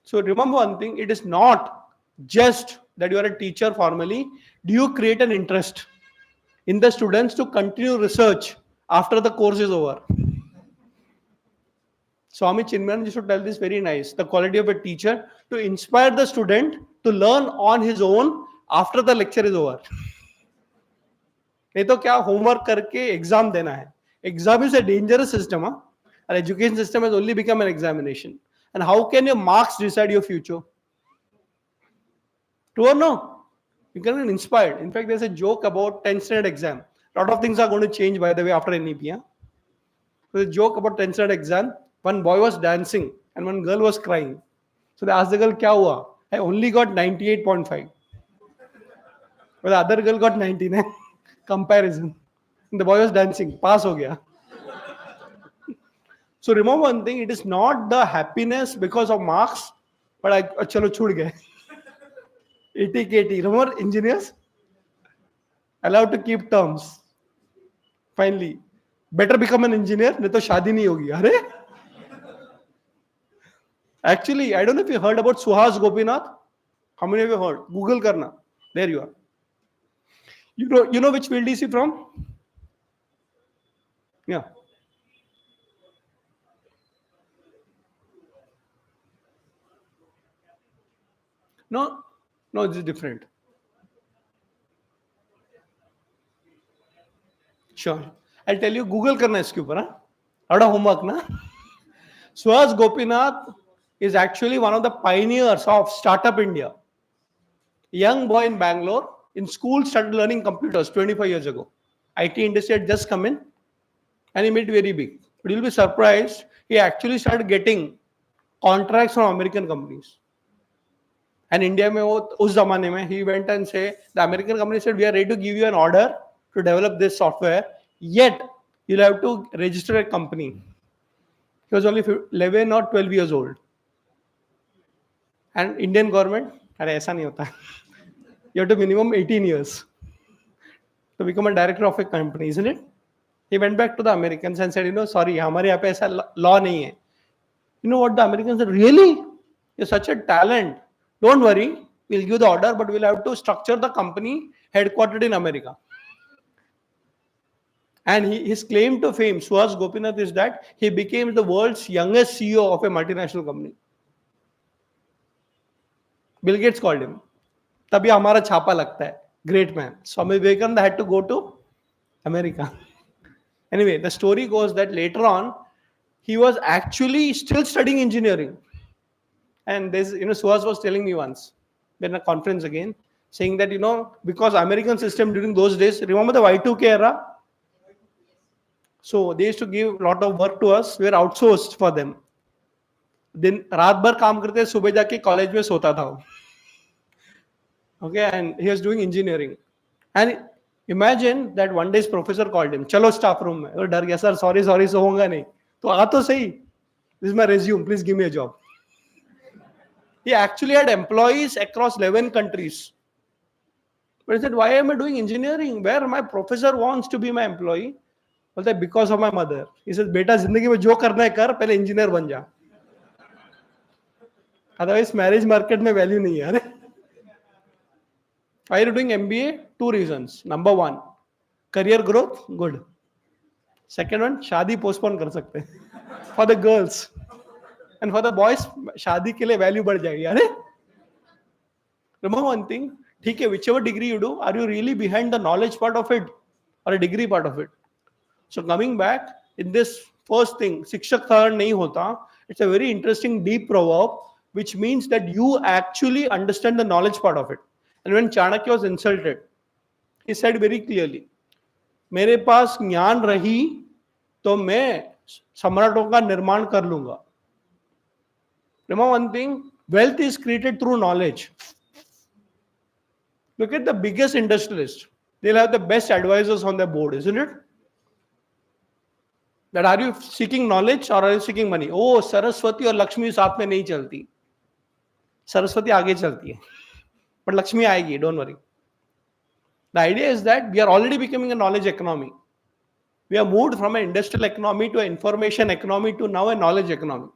So remember one thing, it is not just that you are a teacher formally. Do you create an interest in the students to continue research after the course is over? Swami Chinmayan used to tell this very nice. The quality of a teacher to inspire the student to learn on his own after the lecture is over. नहीं तो क्या homework करके exam देना है. Exam is a dangerous system. Huh? Our education system has only become an examination. And how can your marks decide your future? True or no? You can be inspired. In fact, there's a joke about 10th standard exam. A lot of things are going to change, by the way, after NEP. Huh? There's a joke about 10th standard exam. One boy was dancing and one girl was crying. So they asked the girl, "Kya hua?" I only got 98.5. But the other girl got 99. Comparison. And the boy was dancing. Pass ho gaya. So remember one thing, it is not the happiness because of marks, but chalo chhud gaye. 80 KT. Remember engineers? Allowed to keep terms. Finally. Better become an engineer, nahi to shaadi nahi hogi. Are? Actually, I don't know if you heard about Suhas Gopinath. How many of you heard? Google karna. There you are. You know which field is he from? Yeah. No, this is different. Sure. I'll tell you, Google karna iske upar. Ada homework na. Suhas Gopinath is actually one of the pioneers of Startup India. Young boy in Bangalore, in school started learning computers 25 years ago. IT industry had just come in and he made it very big. But you'll be surprised, he actually started getting contracts from American companies. And India mein us zamane mein, he went and said, the American company said, we are ready to give you an order to develop this software, yet you'll have to register a company. He was only 11 or 12 years old. And Indian government, aisa nahi hota. You have to minimum 18 years to become a director of a company, isn't it? He went back to the Americans and said, sorry, हमारे यहाँ पे ऐसा law नहीं है. You know what the Americans said? Really? You're such a talent. Don't worry, we'll give the order, but we'll have to structure the company headquartered in America. And his claim to fame, Suhas Gopinath, is that he became the world's youngest CEO of a multinational company. Bill Gates called him. तभी हमारा छापा लगता है. Great man. Swami Vivekananda had to go to America. Anyway, the story goes that later on, he was actually still studying engineering. And there's, Suhas was telling me once, in a conference again, saying that, because American system during those days, remember the Y2K era? So they used to give a lot of work to us. We were outsourced for them. Then रात भर काम करते सुबह जाके college में सोता था. Okay, and he was doing engineering. And imagine that one day his professor called him. Chalo staff room में. वो डर गया, sir, sorry, so होगा नहीं. तो आ तो सही. This is my resume. Please give me a job. He actually had employees across 11 countries. But he said, why am I doing engineering? Where my professor wants to be my employee? बोलता है because of my mother. He says, बेटा जिंदगी में जो करना है कर, पहले इंजीनियर बन जा. Otherwise marriage market में वैल्यू नहीं है. अरे why are you doing MBA? 2 reasons. Number 1, career growth, good. Second one, शादी postpone कर सकते हैं. For the girls. And for the boys, शादी के लिए value बढ़ जाएगी. अरे remember one thing, ठीक है, whichever degree you do, are you really behind the knowledge part of it or a degree part of it? So coming back, in this first thing, शिक्षक साधारण नहीं होता. It's a very interesting deep proverb, which means that you actually understand the knowledge part of it. And when Chanakya was insulted, he said very clearly, मेरे पास ज्ञान रही तो मैं सम्राटों का निर्माण कर लूंगा. Remember one thing, wealth is created through knowledge. Look at the biggest industrialist. They'll have the best advisors on their board, isn't it? That are you seeking knowledge or are you seeking money? Oh, Saraswati और लक्ष्मी साथ में नहीं चलती. सरस्वती आगे चलती है. But Lakshmi आएगी, don't worry. The idea is that we are already becoming a knowledge economy. We have moved from an industrial economy to an information economy to now a knowledge economy.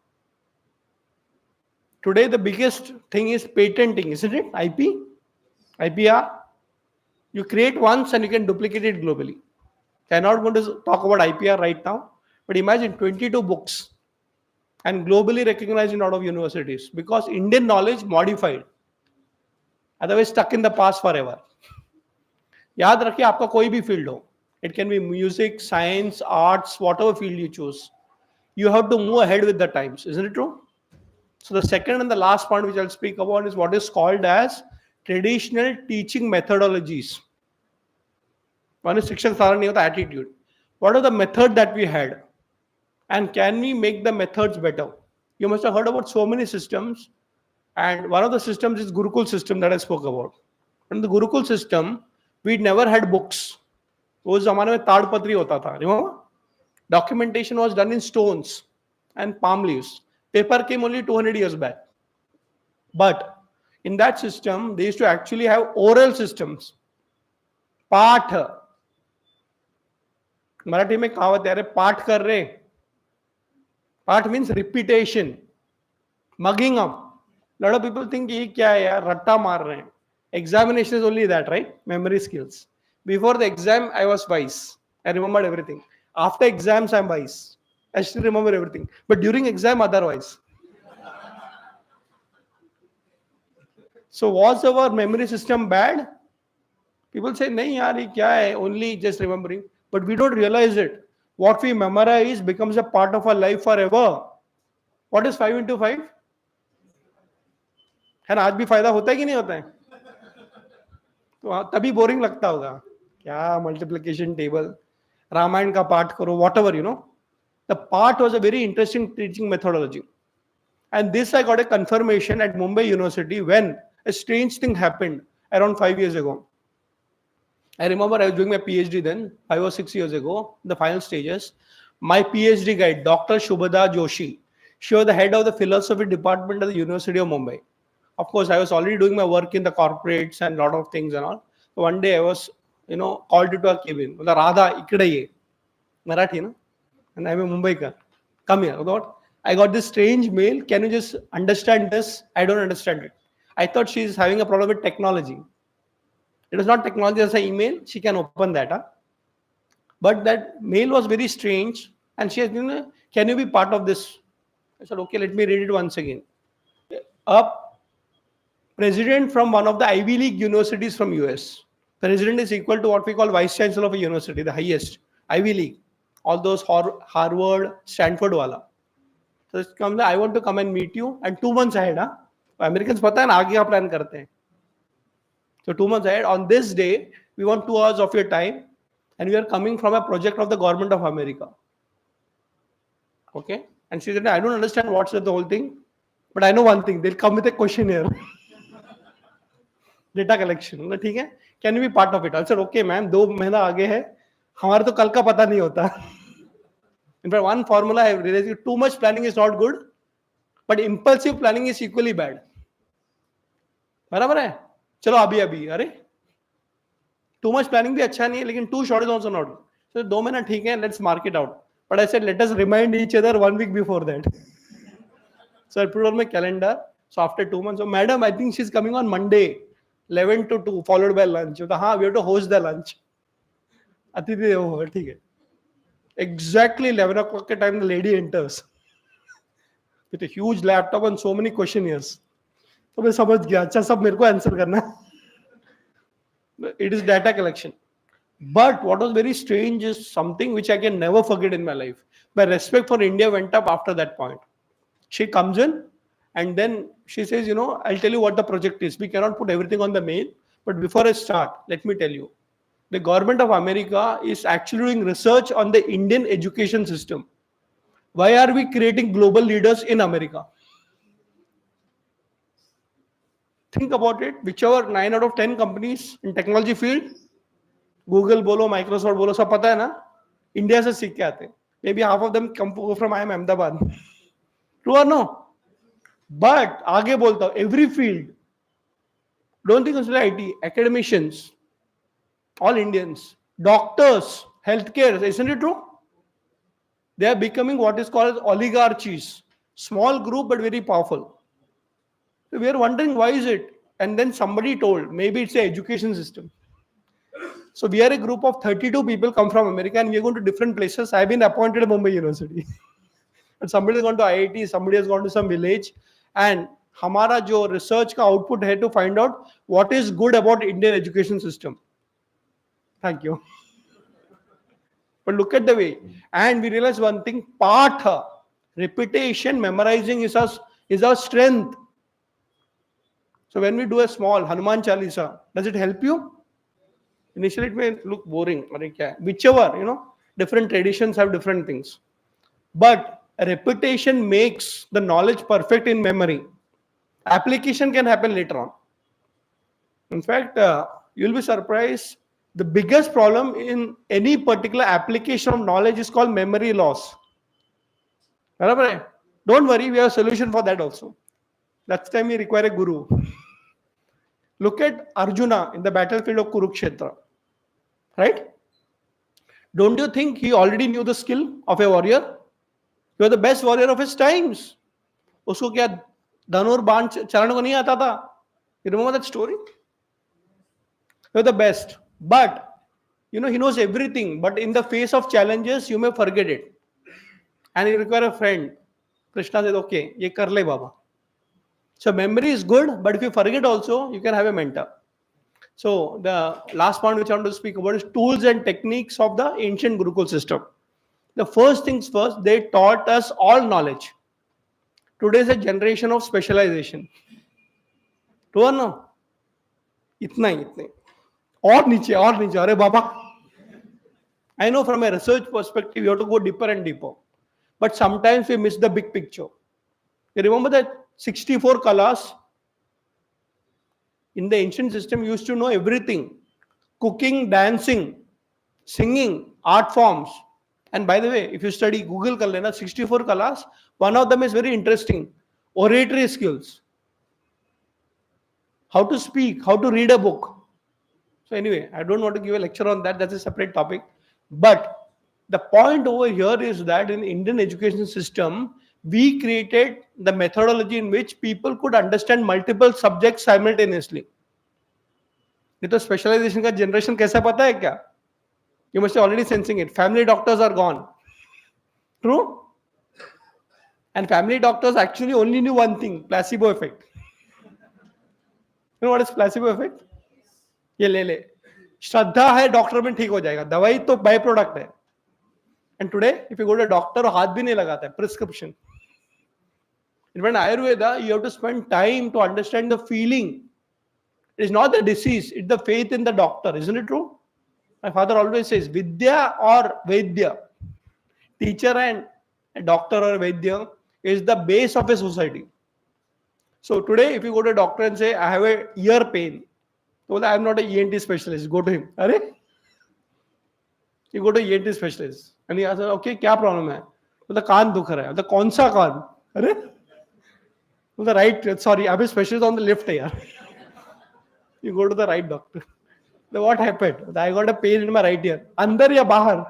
Today, the biggest thing is patenting, isn't it? IP, IPR. You create once and you can duplicate it globally. I'm not going to talk about IPR right now, but imagine 22 books and globally recognized in a lot of universities because Indian knowledge modified, otherwise stuck in the past forever. याद रखिए आपका कोई भी field हो, it can be music, science, arts, whatever field you choose. You have to move ahead with the times, isn't it true? So the second and the last point which I'll speak about is what is called as traditional teaching methodologies. One is शिक्षक सारा नहीं होता, attitude. What are the method that we had? And can we make the methods better? You must have heard about so many systems. And one of the systems is Gurukul system that I spoke about. In the Gurukul system, we never had books. उस जमाने में ताड़पत्री होता था, remember? Documentation was done in stones and palm leaves. Paper came only 200 years back. But in that system, they used to actually have oral systems. पाठ, मराठी में कहावत है, अरे पाठ कर रहे. पाठ means repetition, mugging up. A lot of people think ये क्या है यार, रट्टा मार रहे हैं. Examination is only that, right? Memory skills. Before the exam, I was wise. I remembered everything. After exams, I'm wise. I still remember everything. But during exam, otherwise. So was our memory system bad? People say, nahi yaar, ye kya hai? Only just remembering. But we don't realize it. What we memorize becomes a part of our life forever. What is 5 into 5? है ना, आज भी फायदा होता है कि नहीं होता है? तो तभी बोरिंग लगता होगा क्या, मल्टीप्लिकेशन टेबल, रामायण का पाठ करो, whatever, you know. The part was a very interesting teaching methodology. And this I got a confirmation at Mumbai University when a strange thing happened around 5 years ago. I remember I was doing my PhD then, 5 or 6 years ago, the final stages. My PhD guide, Dr. Shubhada Joshi, she was the head of the philosophy department at the University of Mumbai. Of course, I was already doing my work in the corporates and a lot of things and all. So one day I was, called into a cabin. Radha, ikde ye. Marathi, no? And I'm a Mumbaikar. Come here. I got this strange mail. Can you just understand this? I don't understand it. I thought she's having a problem with technology. It was not technology as an email. She can open that. Huh? But that mail was very strange. And she said, can you be part of this? I said, okay, let me read it once again. A president from one of the Ivy League universities from US. President is equal to what we call vice chancellor of a university, the highest. Ivy League. All those Harvard, Stanford wala. So it comes, I want to come and meet you. And 2 months ahead, huh? Americans pata hai na, aage ka plan karte hain. So 2 months ahead, on this day, we want 2 hours of your time. And we are coming from a project of the government of America. Okay? And she said, I don't understand what's the whole thing. But I know one thing, they'll come with a questionnaire. Data collection. ठीक है? Can you be part of it? I said, okay, ma'am, 2 महीना आगे है. हमारे तो कल का पता नहीं होता. In fact, one formula I have realized, too much planning is not good, but impulsive planning is equally bad. बराबर है? चलो अभी अरे too much planning भी अच्छा नहीं है, लेकिन too short is also not good. So 2 महीना ठीक है, let's mark it out. But I said, let us remind each other 1 week before that. So I put on my calendar. So after 2 months, so madam, I think she's coming on Monday, 11 to 2, followed by lunch. So हाँ, we have to host the lunch. अतिथि देवो भव, ठीक है. Exactly 11 o'clock के time the lady enters with a huge laptop and so many questionnaires. तो मैं समझ गया, अच्छा सब मेरे को आंसर करना. It is data collection. But what was very strange is something which I can never forget in my life. My respect for India went up after that point. She comes in and then she says, I'll tell you what the project is. We cannot put everything on the mail. But before I start, let me tell you. The government of America is actually doing research on the Indian education system. Why are we creating global leaders in America? Think about it. Whichever 9 out of 10 companies in technology field, Google bolo, Microsoft bolo, सब पता है ना? India से सीख के आते हैं. Maybe half of them come from IIM Ahmedabad. True or no? But आगे बोलता हूँ, every field. Don't think it's like IT. Academicians, all Indians, doctors, healthcare, isn't it true? They are becoming what is called oligarchies. Small group but very powerful. So we are wondering why is it? And then somebody told, maybe it's the education system. So we are a group of 32 people come from America and we are going to different places. I've been appointed at Mumbai University. And somebody has gone to IIT, somebody has gone to some village. And हमारा जो research का output है to find out what is good about Indian education system. Thank you. But look at the way. And we realize one thing, Patha, repetition, memorizing is our strength. So when we do a small Hanuman Chalisa, does it help you? Initially it may look boring. Whichever, different traditions have different things. But repetition makes the knowledge perfect in memory. Application can happen later on. In fact, you'll be surprised. The biggest problem in any particular application of knowledge is called memory loss. Don't worry, we have a solution for that also. That's time we require a guru. Look at Arjuna in the battlefield of Kurukshetra. Right? Don't you think he already knew the skill of a warrior? He was the best warrior of his times. Usko kya dhanur baan chalane ko nahi aata tha? You remember that story? He was the best. But, he knows everything. But in the face of challenges, you may forget it. And you require a friend. Krishna said, okay, ye kar le baba. So memory is good, but if you forget also, you can have a mentor. So the last point which I want to speak about is tools and techniques of the ancient Gurukul system. The first things first, they taught us all knowledge. Today is a generation of specialization. True or no? Itna. Or niche, अरे बाबा. I know from a research perspective, you have to go deeper and deeper. But sometimes we miss the big picture. You remember that 64 kalas in the ancient system used to know everything. Cooking, dancing, singing, art forms. And by the way, if you study Google kar lena, 64 kalas, one of them is very interesting. Oratory skills. How to speak, how to read a book. So anyway, I don't want to give a lecture on that. That's a separate topic. But the point over here is that in Indian education system, we created the methodology in which people could understand multiple subjects simultaneously. नहीं तो specialization का generation कैसा पता है क्या? You must be already sensing it. Family doctors are gone. True? And family doctors actually only knew one thing, placebo effect. You know what is placebo effect? ये ले श्रद्धा है डॉक्टर में ठीक हो जाएगा, दवाई तो बाय प्रोडक्ट है. And today, if you go to a doctor, हाथ भी नहीं लगाता है, prescription. In Ayurveda, you have to spend time to understand the feeling. It is not the disease, it's the faith in the doctor. Isn't it true? My father always says, Vidya or Vaidya, teacher and a doctor or Vaidya, is the base of a society. So today, if you go to a doctor and say, I have a ear pain, well, I am not an ENT specialist, go to him. Are? You go to ENT specialist and he asks, okay, क्या problem है? बोलता कान दुख रहा है. बोलता कौन सा कान? अरे? बोलता right, sorry, I'm a specialist on the left here. You go to the right doctor. So what happened? I got a pain in my right ear. अंदर या बाहर?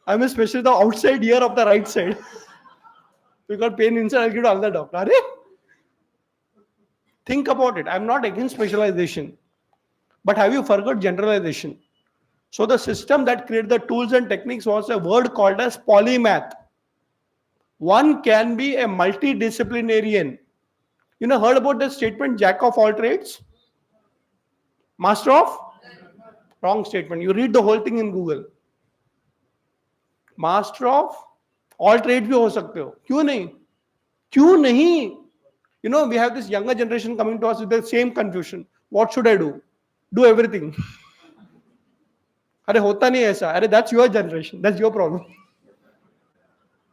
I'm a specialist on the outside ear of the right side. You got pain inside, I'll give to another doctor. Are? Think about it. I'm not against specialization. But have you forgot generalization? So the system that created the tools and techniques was a word called as polymath. One can be a multidisciplinarian. You know, heard about the statement, jack of all trades? Master of? Wrong statement. You read the whole thing in Google. Master of all trades भी हो सकते हो. क्यों नहीं? क्यों नहीं? You know, we have this younger generation coming to us with the same confusion. What should I do? Do everything. अरे होता नहीं ऐसा. अरे that's your generation. That's your problem.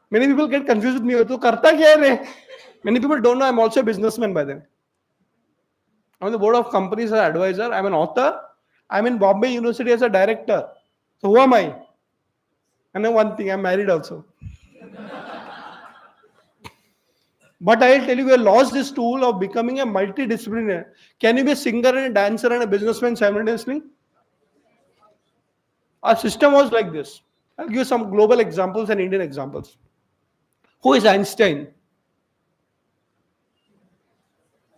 Many people get confused with me. तो करता क्या है रे? Many people don't know I'm also a businessman by the way. I'm on the board of companies as an advisor. I'm an author. I'm in Bombay University as a director. So who am I? I know one thing. I'm married also. But I'll tell you, we have lost this tool of becoming a multidisciplinary. Can you be a singer and a dancer and a businessman simultaneously? Our system was like this. I'll give you some global examples and Indian examples. Who is Einstein?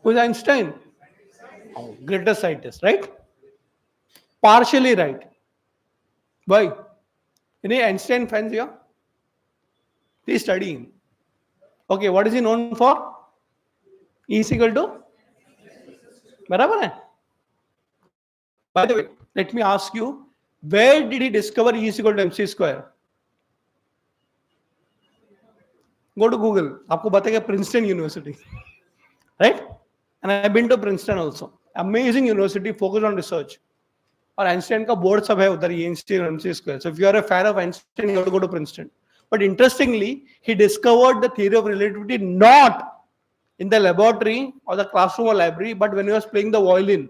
Who is Einstein? Oh, greatest scientist, right? Partially right. Why? Any Einstein fans here? Please study him. Okay, what is he known for? E is equal to? बराबर है? By the way, let me ask you, where did he discover E is equal to MC square? Go to Google. आपको बताएगा Princeton University, right? And I've been to Princeton also. Amazing university, focused on research. और Einstein का board सब है उधर E Einstein MC square. So if you are a fan of Einstein, you have to go to Princeton. But interestingly, he discovered the theory of relativity not in the laboratory or the classroom or library, but when he was playing the violin.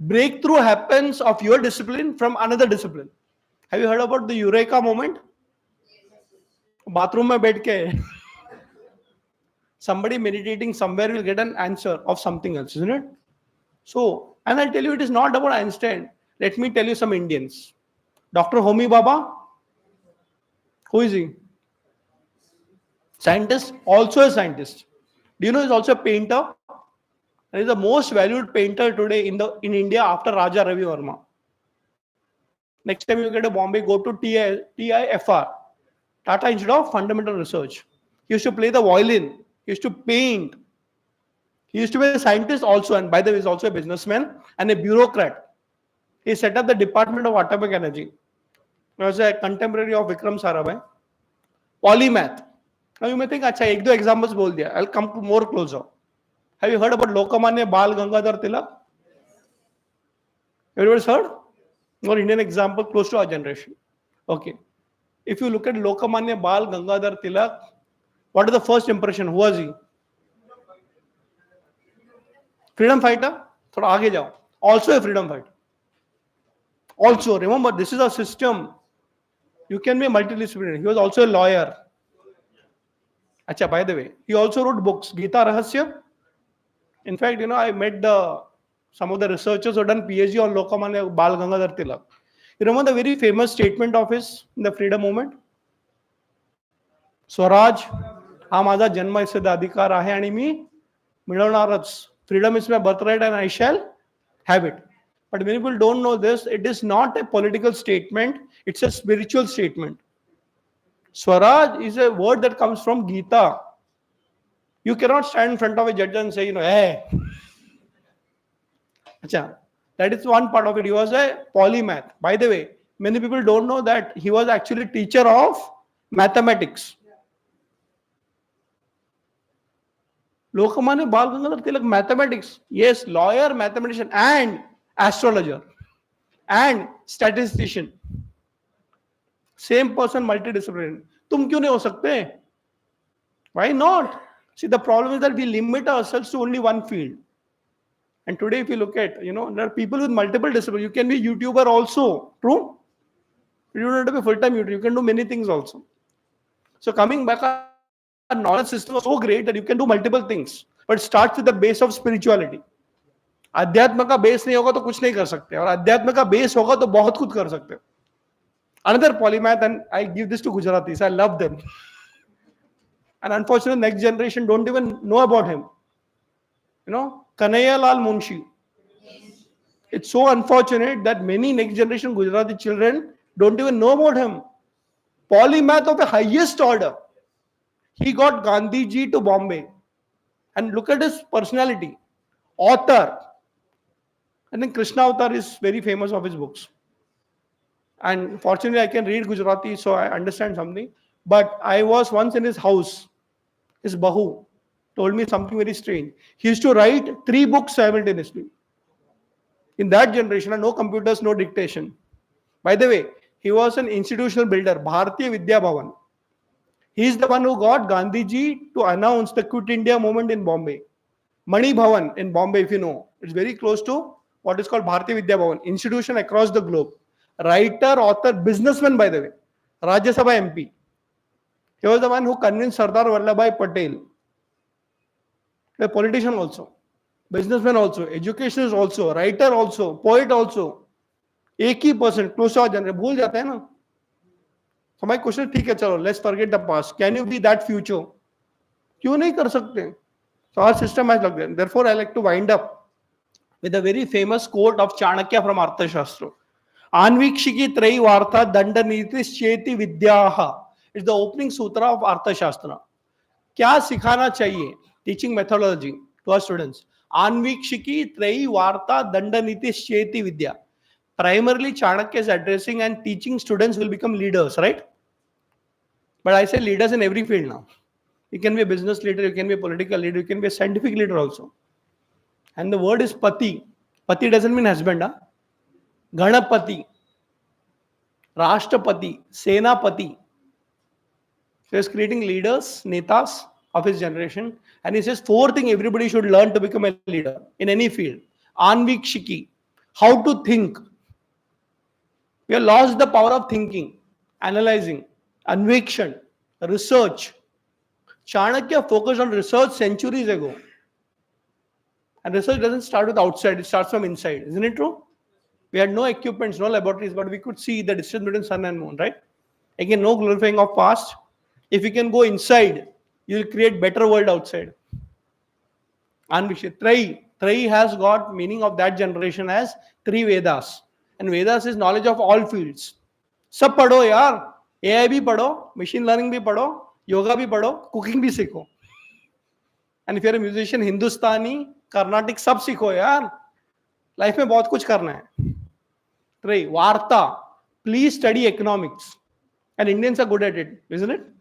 Breakthrough happens of your discipline from another discipline. Have you heard about the Eureka moment? Bathroom में बैठ के somebody meditating somewhere will get an answer of something else, isn't it? So, and I'll tell you, it is not about Einstein. Let me tell you some Indians. Dr. Homi Bhabha, who is he? Scientist, also a scientist. Do you know he's also a painter? And he's the most valued painter today in India after Raja Ravi Verma. Next time you get to Bombay, go to TIFR, Tata Institute of Fundamental Research. He used to play the violin. He used to paint. He used to be a scientist also, and by the way, he's also a businessman and a bureaucrat. He set up the Department of Atomic Energy. He was a contemporary of Vikram Sarabhai. Polymath. Now you may think, acha, ek do examples bol diya. I'll come to more closer. Have you heard about Lokmanya Bal Gangadhar Tilak? Everybody's heard? More Indian example close to our generation. Okay. If you look at Lokmanya Bal Gangadhar Tilak, what is the first impression? Who was he? Freedom fighter? थोड़ा आगे जाओ. Also a freedom fighter. Also, remember, this is a system. You can be multidisciplinary. He was also a lawyer. Acha, by the way, he also wrote books. Gita Rahasya. In fact, I met some of the researchers who have done PhD on Lokmanya Bal Gangadhar Tilak. You remember the very famous statement of his in the freedom movement? Swaraj हा माझा जन्मसिद्ध अधिकार आहे आणि मी मिळवणारच. Freedom is my birthright and I shall have it. But many people don't know this. It is not a political statement. It's a spiritual statement. Swaraj is a word that comes from Gita. You cannot stand in front of a judge and say, hey. Achha, that is one part of it. He was a polymath. By the way, many people don't know that he was actually teacher of mathematics. Lokmanya Bal Gangadhar Tilak, mathematics. Yes, lawyer, mathematician, and astrologer, and statistician. Same person, multidisciplinary. तुम क्यों नहीं हो सकते? Why not? See, the problem is that we limit ourselves to only one field. And today, if you look at, there are people with multiple disciplines. You can be YouTuber also. True? You don't have to be full-time YouTuber. You can do many things also. So coming back, our knowledge system is so great that you can do multiple things. But it starts with the base of spirituality. अध्यात्म का base नहीं होगा तो कुछ नहीं कर सकते, और अध्यात्म का बेस होगा तो बहुत कुछ कर सकते. Another polymath, and I give this to Gujaratis. I love them. And unfortunately, next generation don't even know about him. Kanhaiya Lal Munshi. It's so unfortunate that many next generation Gujarati children don't even know about him. Polymath of the highest order. He got Gandhiji to Bombay. And look at his personality. Author. I think Krishna Avatar is very famous of his books. And fortunately, I can read Gujarati, so I understand something. But I was once in his house. His Bahu told me something very strange. He used to write 3 books simultaneously. In that generation, no computers, no dictation. By the way, he was an institutional builder, Bharatiya Vidya Bhavan. He is the one who got Gandhiji to announce the Quit India movement in Bombay. Mani Bhavan in Bombay, if you know, it's very close to what is called Bharatiya Vidya Bhavan, institution across the globe. Writer, author, businessman, by the way. Rajya Sabha MP. He was the one who convinced Sardar Vallabhbhai Patel. A politician also. Businessman also. Educationist also. Writer also. Poet also. एक ही person, close to our generation. भूल जाते हैं ना. So my question is, ठीक है चलो, let's forget the past. Can you be that future? क्यों नहीं कर सकते? So our system has looked at. Therefore, I like to wind up with a very famous quote of Chanakya from Arthashastra. Anvikshiki Trayi Varta Danda Nitis Cheti Vidyaha. It's the opening sutra of Arthashastra. क्या सिखाना चाहिए teaching methodology to our students Anvikshiki Trayi Varta दंड नीति चेति विद्या primarily Chanakya is addressing and teaching students will become leaders, right? But I say leaders in every field now. You can be a business leader, you can be a political leader, you can be a scientific leader also. And the word is pati. Pati doesn't mean husband, huh? Ganapati, Rashtrapati, Senapati. So he's creating leaders, netas of his generation. And he says, fourth thing everybody should learn to become a leader in any field. Anvikshiki, how to think. We have lost the power of thinking, analyzing, anvikshan, research. Chanakya focused on research centuries ago. And research doesn't start with outside, it starts from inside. Isn't it true? We had no equipments, no laboratories, but we could see the distance between sun and moon, right? Again, no glorifying of past. If you can go inside, you will create better world outside. Anvikshit. Trayi has got meaning of that generation as three Vedas. And Vedas is knowledge of all fields. Sab padho yaar. AI bhi padho, machine learning bhi padho, yoga bhi padho, cooking bhi sikho. And if you're a musician, Hindustani, Carnatic, sab sikho yaar. Life mein bahut kuch karna hai. Trayi. Varta. Please study economics. And Indians are good at it, isn't it?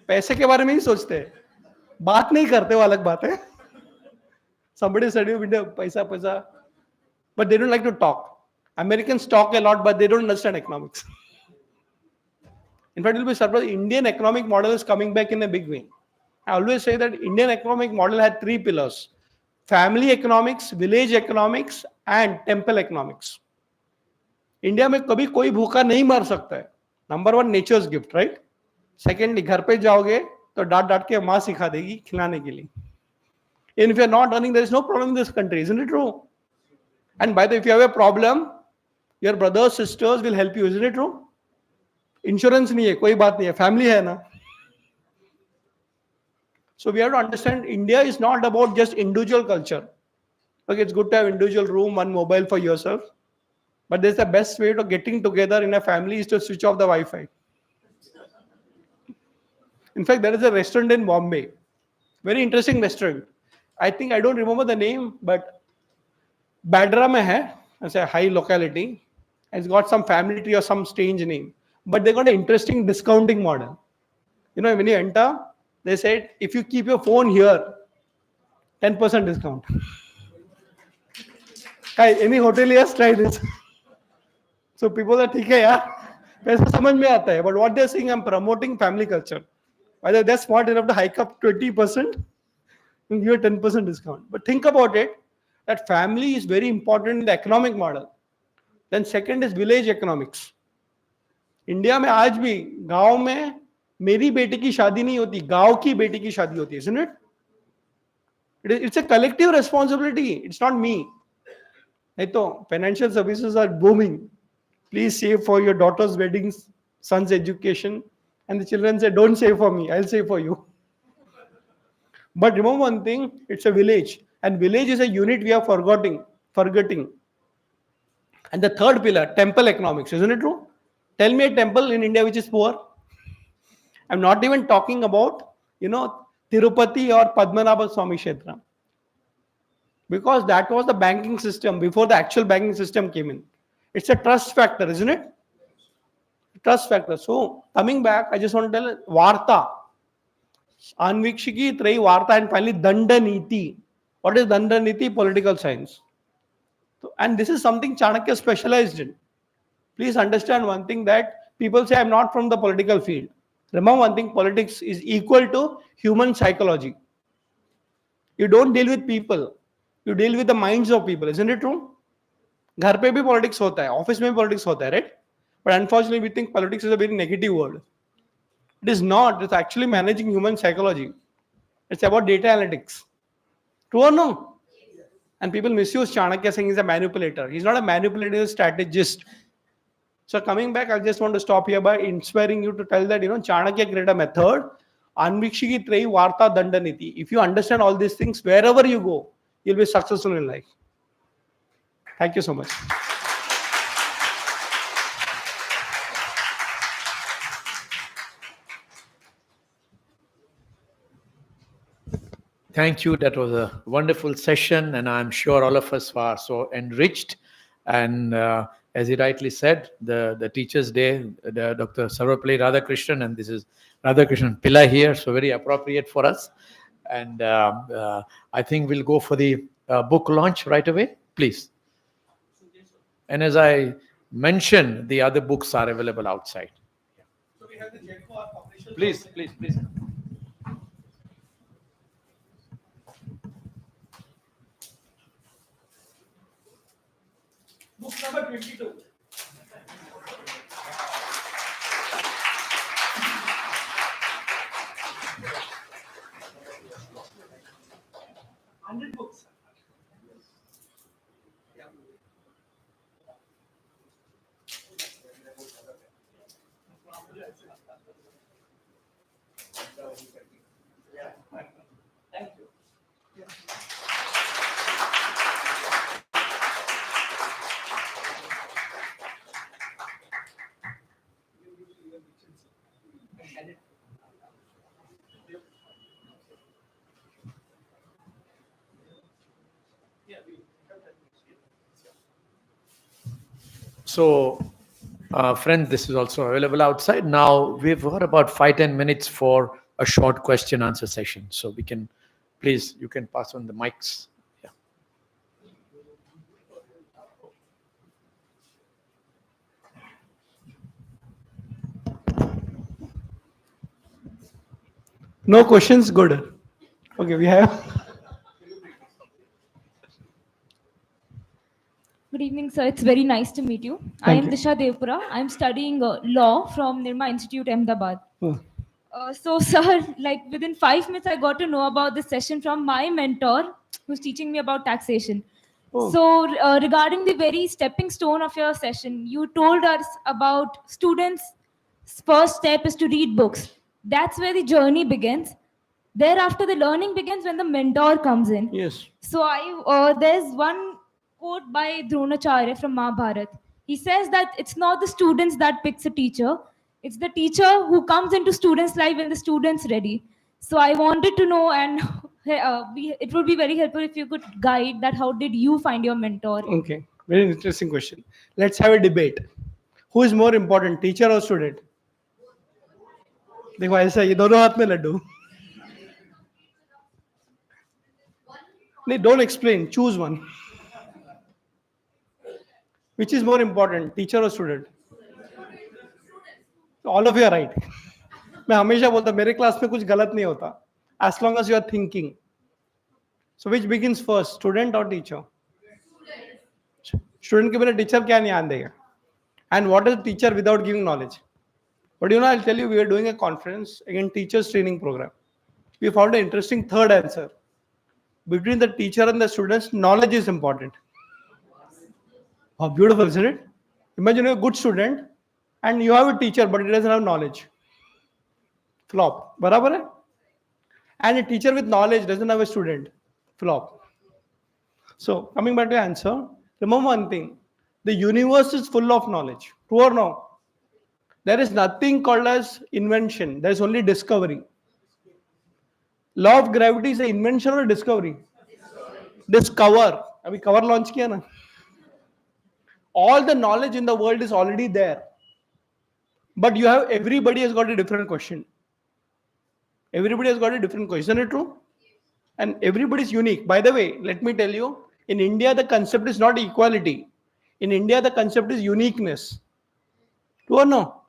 पैसे के बारे में ही सोचते हैं, बात नहीं करते, वो अलग बात है. Somebody study पैसा, but they don't like to talk. Americans talk a lot, but they don't understand economics. In fact, you'll be surprised. Indian economic model is coming back in a big way. I always say that Indian economic model had three pillars: family economics, village economics, and temple economics. India में कभी कोई भूखा नहीं मर सकता है. Number one, nature's gift, right? Secondly, घर पे जाओगे तो डांट के माँ सिखा देगी खिलाने के लिए. And if you're not earning, there is no problem in this country, isn't it true? And by the way, if you have a problem, your brothers, sisters will help you, isn't it true? Insurance नहीं है, कोई बात नहीं है, family है ना. So we have to understand India is not about just individual culture. Okay, it's good to have individual room, one mobile for yourself. But there's the best way to getting together in a family is to switch off the Wi-Fi. In fact, there is a restaurant in Bombay. Very interesting restaurant. I think I don't remember the name, but Badra mein hai. It's a high locality. It's got some family tree or some strange name. But they got an interesting discounting model. You know, when you enter, they said, if you keep your phone here, 10% discount. Any hoteliers try this? So people are ठीक है यार, पैसा समझ में आता है. But what they're saying, I'm promoting family culture. Whether they're smart enough to hike up 20%, and give a 10% discount. But think about it, that family is very important in the economic model. Then second is village economics. India में आज भी गांव में मेरी बेटी की शादी नहीं होती, गांव की बेटी की शादी होती है, isn't it? It's a collective responsibility. It's not me. नहीं तो financial services are booming. Please save for your daughter's weddings, son's education. And the children say, don't save for me, I'll save for you. But remember one thing, it's a village. And village is a unit we are forgetting. And the third pillar, temple economics, isn't it true? Tell me a temple in India which is poor. I'm not even talking about, Tirupati or Padmanabha Swami Kshetra. Because that was the banking system before the actual banking system came in. It's a trust factor, isn't it? Trust factor. So, coming back, I just want to tell Varta. Anvikshiki, Trayi, Varta, and finally Danda Niti. What is Danda Niti? Political science. So, and this is something Chanakya specialized in. Please understand one thing, that people say I'm not from the political field. Remember one thing, politics is equal to human psychology. You don't deal with people. You deal with the minds of people. Isn't it true? घर पे भी politics होता है, office में भी politics होता है, right? But unfortunately, we think politics is a very negative word. It is not. It's actually managing human psychology. It's about data analytics. True or no? And people misuse Chanakya saying he's a manipulator. He's not a manipulator, he's a strategist. So coming back, I just want to stop here by inspiring you to tell that, Chanakya created a method Anvikshiki Trei Varta Dandaniti. If you understand all these things, wherever you go, you'll be successful in life. Thank you so much. Thank you. That was a wonderful session, and I'm sure all of us are so enriched. And as he rightly said, the Teachers' Day, Dr. Sarvapalli Radhakrishnan, and this is Radhakrishnan Pillai here, so very appropriate for us. And I think we'll go for the book launch right away, please. And as I mentioned, the other books are available outside. Please, please, please. Book number 22. Books. Thank you. So, friends, this is also available outside. Now, we've got about 5-10 minutes for a short question answer session. So we can, please, you can pass on the mics. Yeah. No questions? Good. Okay, we have. Good evening, sir. It's very nice to meet you. I am Disha Devpura. I'm studying law from Nirma Institute, Ahmedabad. Oh. So, sir, like within 5 minutes, I got to know about this session from my mentor, who's teaching me about taxation. Oh. So, regarding the very stepping stone of your session, you told us about students' first step is to read books. That's where the journey begins. Thereafter, the learning begins when the mentor comes in. Yes. So, there's one quote by Dronacharya from Mahabharata. He says that it's not the students that picks a teacher, it's the teacher who comes into students' life when the student's ready. So I wanted to know, and it would be very helpful if you could guide that. How did you find your mentor? Okay, very interesting question. Let's have a debate. Who is more important, teacher or student? देखो ऐसा ये दोनों हाथ में लड्डू. नहीं, don't explain. Choose one. Which is more important, teacher or student? All of you are right. मैं हमेशा बोलता मेरे क्लास में कुछ गलत नहीं होता. As long as you are thinking. So which begins first, student or teacher? Student के बिना teacher क्या ज्ञान देगा? And what is teacher without giving knowledge? But you know, I'll tell you, we were doing a conference again, teachers training program. We found an interesting third answer. Between the teacher and the students, knowledge is important. How beautiful, isn't it? Imagine you're a good student and you have a teacher, but he doesn't have knowledge. Flop. Barabar hai? And a teacher with knowledge doesn't have a student. Flop. So, coming back to the answer, remember one thing. The universe is full of knowledge. True or no? There is nothing called as invention. There is only discovery. Law of gravity is an invention or discovery? Discover. Abhi cover launch kiya na? All the knowledge in the world is already there. But you have, everybody has got a different question. Everybody has got a different question. Isn't it true? And everybody is unique. By the way, let me tell you, in India, the concept is not equality. In India, the concept is uniqueness. True or no?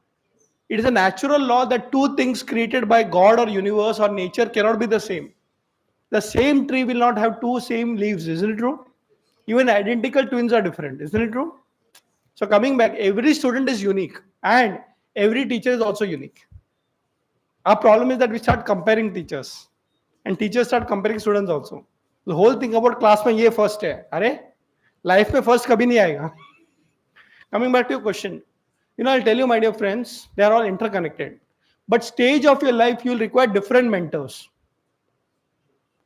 It is a natural law that two things created by God or universe or nature cannot be the same. The same tree will not have two same leaves. Isn't it true? Even identical twins are different. Isn't it true? So coming back, every student is unique and every teacher is also unique. Our problem is that we start comparing teachers and teachers start comparing students also. The whole thing about class mein ye first hai. Are? Life mein first kabhi nahi aayega. Coming back to your question. You know, I'll tell you, my dear friends, they are all interconnected. but stage of your life, you will require different mentors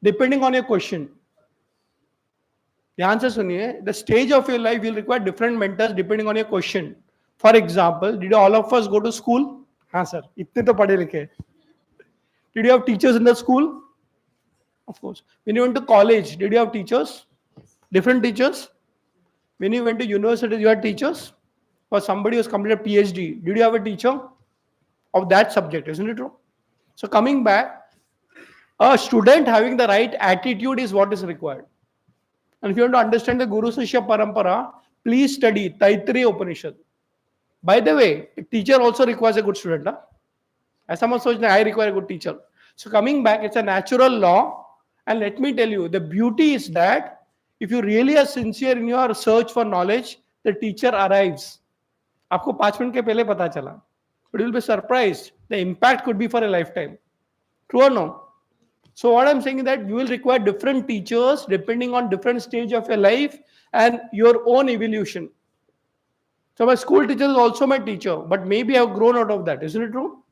depending on your question. ध्यान से सुनिए, the stage of your life will require different mentors depending on your question. For example, did all of us go to school? हाँ sir, इतने तो पढ़े लिखे. Did you have teachers in the school? Of course. When you went to college, did you have teachers? Different teachers? When you went to university, you had teachers? For somebody who's completed PhD, did you have a teacher of that subject? Isn't it true? So coming back, a student having the right attitude is what is required. And if you want to understand the Guru Sishya Parampara, please study Taittiriya Upanishad. By the way, a teacher also requires a good student. Huh? ऐसा मत सोचना I require a good teacher. So coming back, it's a natural law. And let me tell you, the beauty is that if you really are sincere in your search for knowledge, the teacher arrives. आपको 5 minute के पहले पता चला. But you'll be surprised. The impact could be for a lifetime. True or no? So what I'm saying is that you will require different teachers depending on different stage of your life and your own evolution. So my school teacher is also my teacher, but maybe I've grown out of that. Isn't it true?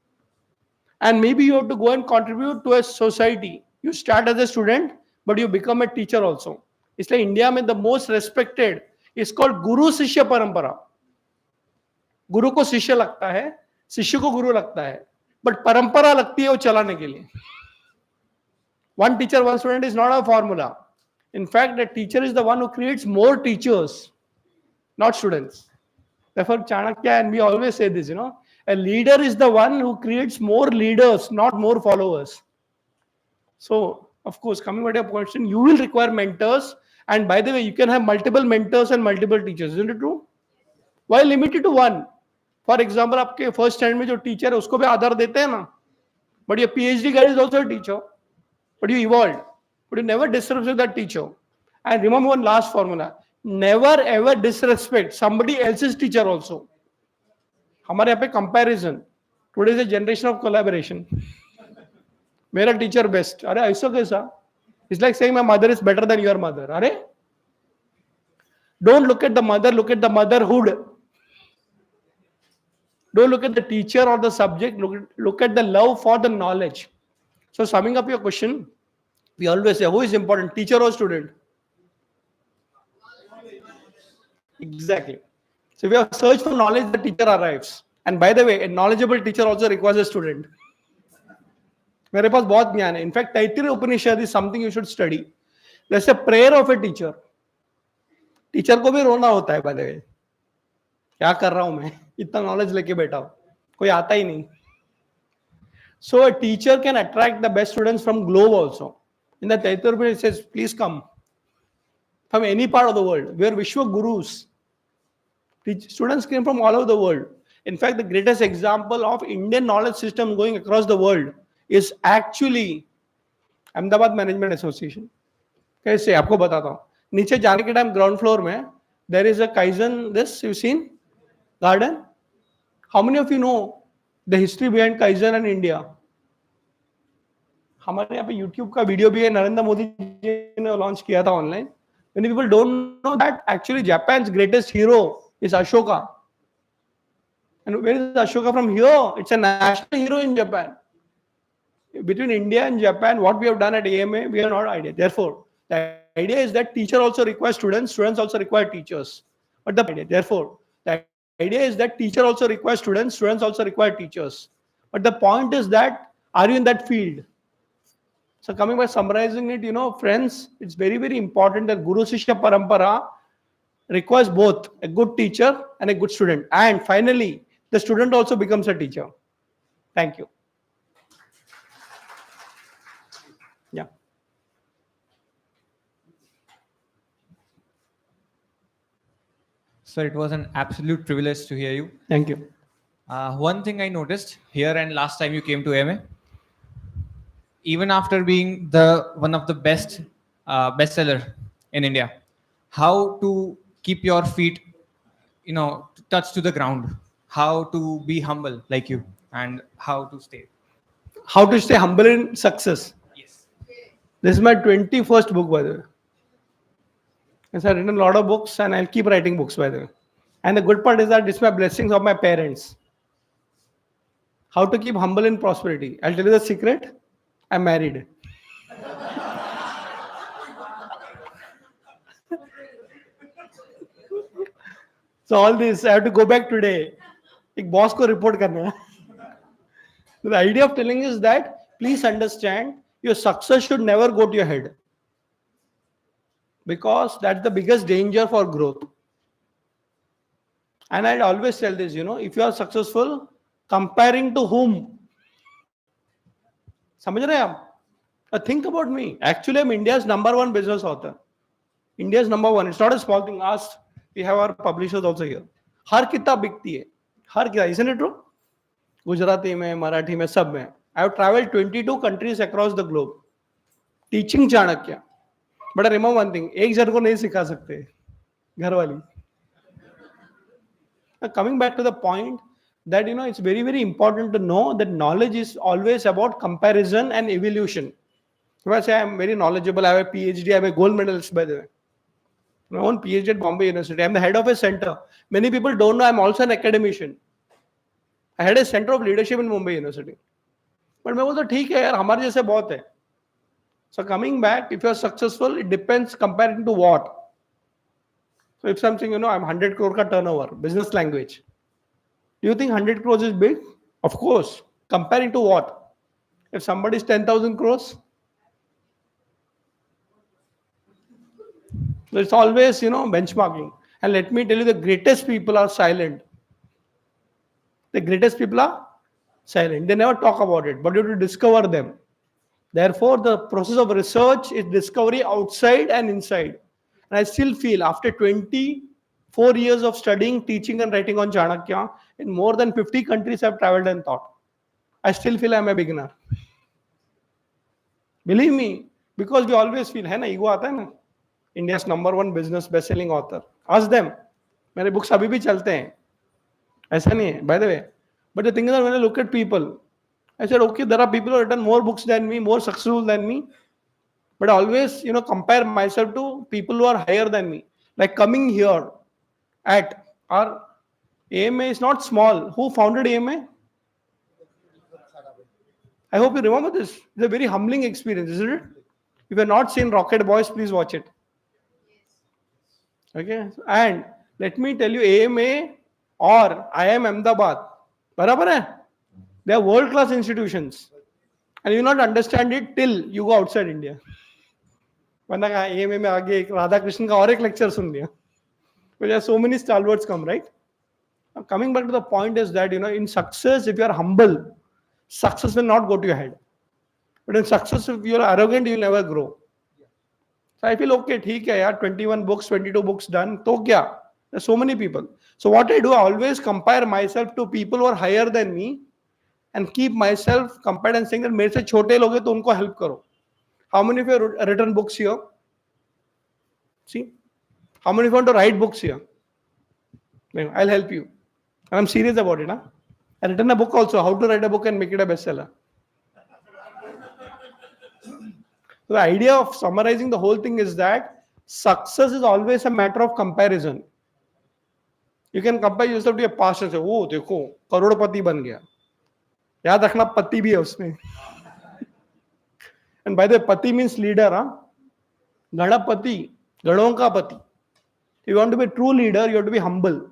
And maybe you have to go and contribute to a society. You start as a student, but you become a teacher also. It's like India mein the most respected is called Guru Sishya Parampara. Guru को शिष्य लगता है, शिष्य को गुरु लगता है, but परंपरा लगती है वो चलाने के लिए. One teacher, one student is not a formula. In fact, the teacher is the one who creates more teachers, not students. Therefore, Chanakya, and we always say this, a leader is the one who creates more leaders, not more followers. So, of course, coming back to your question, you will require mentors. And by the way, you can have multiple mentors and multiple teachers. Isn't it true? Why limit it to one? For example, आपके first standard में जो teacher है उसको भी आदर देते हैं ना. But your PhD guy is also a teacher. But you evolved. But you never disrespect that teacher. And remember one last formula. Never ever disrespect somebody else's teacher also. हमारे यहाँ पे comparison. Today is a generation of collaboration. मेरा teacher best. अरे ऐसा कैसा? It's like saying my mother is better than your mother. अरे? Don't look at the mother, look at the motherhood. Don't look at the teacher or the subject, look at the love for the knowledge. So summing up your question, we always say, who is important, teacher or student? Exactly. So if you have search for knowledge, the teacher arrives. And by the way, a knowledgeable teacher also requires a student. मेरे पास बहुत ज्ञान है. In fact, Taittiriya Upanishad is something you should study. There's a prayer of a teacher. Teacher को भी रोना होता है, by the way. क्या कर रहा हूं मैं? इतना नॉलेज लेके बैठा हूं, कोई आता ही नहीं. So a teacher can attract the best students from globe also. In the Taittiriya Upanishad it says, please come from any part of the world. We are Vishwa Gurus. Students came from all over the world. In fact, the greatest example of Indian knowledge system going across the world is actually Ahmedabad Management Association. कैसे आपको बताता हूँ. नीचे जाने के time ground floor में there is a Kaizen, this you've seen garden. How many of you know the history behind Kaizen and India? हमारे यहाँ पे YouTube का वीडियो भी है, नरेंद्र मोदी जी ने लॉन्च किया था online. Many people don't know that actually Japan's greatest hero is Ashoka. And where is Ashoka from? Here. It's a national hero in Japan. Between India and Japan, what we have done at AMA, we have not idea. Therefore, the idea is that teacher also requires students, students also require teachers. But the idea is that teacher also requires students, students also require teachers. But the point is that, are you in that field? So coming by summarizing it, friends, it's very, very important that Guru Sishya Parampara requires both a good teacher and a good student. And finally, the student also becomes a teacher. Thank you. Yeah. Sir, it was an absolute privilege to hear you. Thank you. One thing I noticed here and last time you came to AMA, even after being one of the best bestseller in India, how to keep your feet, touch to the ground, how to be humble like you, and how to stay. How to stay humble in success. Yes. This is my 21st book, by the way. Yes, I've written a lot of books and I'll keep writing books, by the way. And the good part is that it's my blessings of my parents. How to keep humble in prosperity? I'll tell you the secret. I'm married. So all this, I have to go back today. एक boss को report करना है. The idea of telling is that please understand your success should never go to your head, because that's the biggest danger for growth. And I'd always tell this, if you are successful, comparing to whom? समझ रहे हैं आप? Think about me. Actually, I'm India's #1 business author. India's #1. It's not a small thing. Ask. We have our publishers also here. हर किताब बिकती है. हर किताब. Isn't it true? Gujarati में, मराठी में, सब में. I have traveled 22 countries across the globe. Teaching Chanakya. But I remember one thing. एक जन को नहीं सिखा सकते. घर वाली. Coming back to the point that it's very, very important to know that knowledge is always about comparison and evolution. If I say I'm very knowledgeable, I have a PhD, I'm a gold medalist, by the way. My own PhD at Bombay University. I'm the head of a center. Many people don't know I'm also an academician. I had a center of leadership in Mumbai University. But मैं बोलता ठीक है यार, हमारे जैसे बहुत है. So coming back, if you're successful, it depends comparing to what. So if something, I'm 100 crore ka turnover, business language. Do you think 100 crores is big? Of course. Comparing to what? If somebody is 10,000 crores, so it's always, benchmarking. And let me tell you, the greatest people are silent. The greatest people are silent. They never talk about it, but you have to discover them. Therefore, the process of research is discovery outside and inside. And I still feel after 24 years of studying, teaching and writing on Chanakya, in more than 50 countries I've traveled and taught, I still feel I'm a beginner. Believe me, because we always feel, है ना, ego आता है ना, India's #1 business best-selling author. Ask them. मेरे books अभी भी चलते हैं. ऐसा नहीं है, by the way. But the thing is that when I look at people, I said, okay, there are people who have written more books than me, more successful than me. But I always, compare myself to people who are higher than me. Like coming here at our AMA is not small. Who founded AMA? I hope you remember this. It's a very humbling experience, isn't it? If you have not seen Rocket Boys, please watch it. Okay. And let me tell you, AMA or IIM Ahmedabad, बराबर है? They are world-class institutions. And you will not understand it till you go outside India. वरना कहा AMA में आगे एक राधाकृष्णन का और एक lecture सुन लिया. But there are so many stalwarts come, right? Now, coming back to the point is that, in success, if you are humble, success will not go to your head. But in success, if you are arrogant, you will never grow. So I feel, okay, ठीक है यार, 21 books, 22 books done, तो क्या? There's so many people. So what I do, I always compare myself to people who are higher than me and keep myself compared and saying that मेरे से छोटे लोग हैं तो उनको help करो. How many of you have written books here? See? How many of you want to write books here? I'll help you. And I'm serious about it. Huh? I've written a book also, how to write a book and make it a bestseller. So the idea of summarizing the whole thing is that success is always a matter of comparison. You can compare yourself to your past and say, oh, देखो, करोड़पति बन गया. याद रखना पति भी है उसमें. And by the way, pati means leader. Huh? Ganapati, gadon ka pati. If you want to be a true leader, you have to be humble.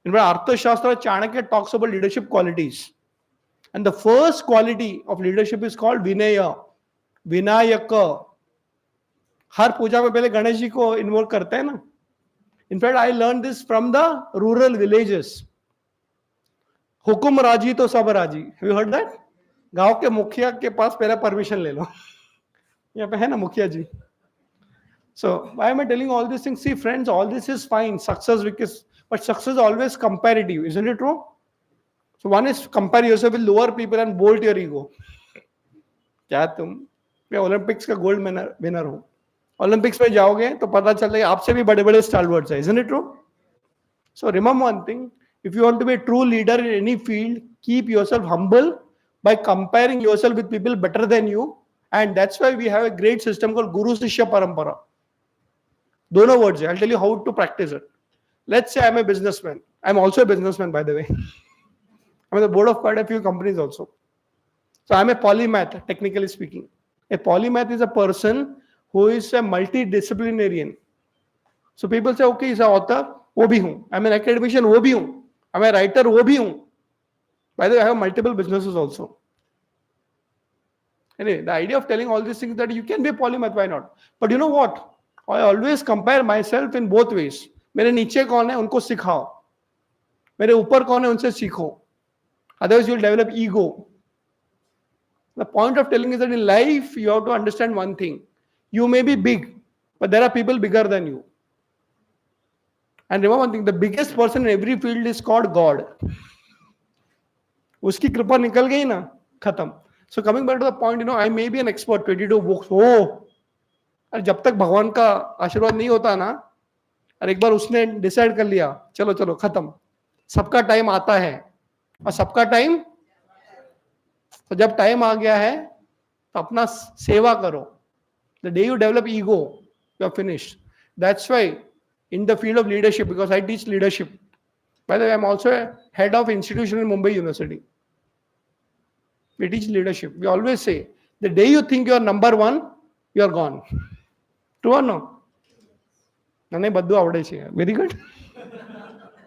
In fact, Arthashastra, Chanakya talks about leadership qualities. And the first quality of leadership is called Vinaya. Vinayaka. हर पूजा में पहले गणेश जी को involve करते हैं ना. In fact, I learned this from the rural villages. हुकुम राजी तो सब राजी. Have you heard that? गांव के मुखिया के पास पहले परमिशन ले लो. यहाँ पे है ना मुखिया जी. So why am I telling all these things? See, friends, all this is fine. Success, but success is always comparative, isn't it true? So one is compare yourself with lower people and bolt your ego. क्या तुम Olympics का gold winner हो, Olympics में जाओगे तो पता चलेगा आपसे भी बड़े बड़े स्टारवर्ड्स हैं, isn't it true? So remember one thing, if you want to be a true leader in any field, keep yourself humble by comparing yourself with people better than you. And that's why we have a great system called Guru Shishya Parampara. दोनों words है. I'll tell you how to practice it. Let's say I'm a businessman. I'm also a businessman, by the way. I'm on the board of quite a few companies also. So I'm a polymath, technically speaking. A polymath is a person who is a multidisciplinarian. So people say, okay, he's an author, वो भी हूँ. I'm an academician, वो भी हूँ. I'm a writer, वो भी हूँ. By the way, I have multiple businesses also. Anyway, the idea of telling all these things that you can be a polymath, why not? But you know what? I always compare myself in both ways. मेरे नीचे कौन है उनको सिखाओ, मेरे ऊपर कौन है उनसे सीखो. Otherwise, you'll develop ego. The point of telling is that in life, you have to understand one thing. You may be big, but there are people bigger than you. And remember one thing, the biggest person in every field is called God. उसकी कृपा निकल गई ना, खत्म. So coming back to the point, I may be an expert, 22 books. Oh, और जब तक भगवान का आशीर्वाद नहीं होता ना, और एक बार उसने डिसाइड कर लिया, चलो चलो खत्म. सबका टाइम आता है, और सबका टाइम, तो जब टाइम आ गया है, तो अपना सेवा करो. The day you develop ego, you are finished. That's why in the field of leadership, because I teach leadership. By the way, I'm also a head of institution in Mumbai University. We teach leadership. We always say, the day you think you are number one, you are gone. True or no? Very good.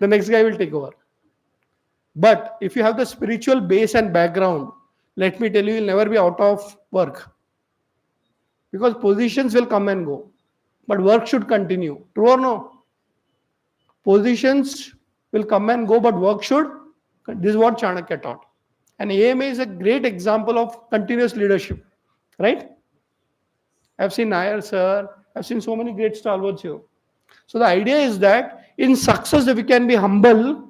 The next guy will take over. But if you have the spiritual base and background, let me tell you, you'll never be out of work. Because positions will come and go. But work should continue. True or no? Positions will come and go, but work should. This is what Chanakya taught. And AMA is a great example of continuous leadership. Right? I've seen Nair sir. I've seen so many great stalwarts here. So the idea is that in success, if you can be humble,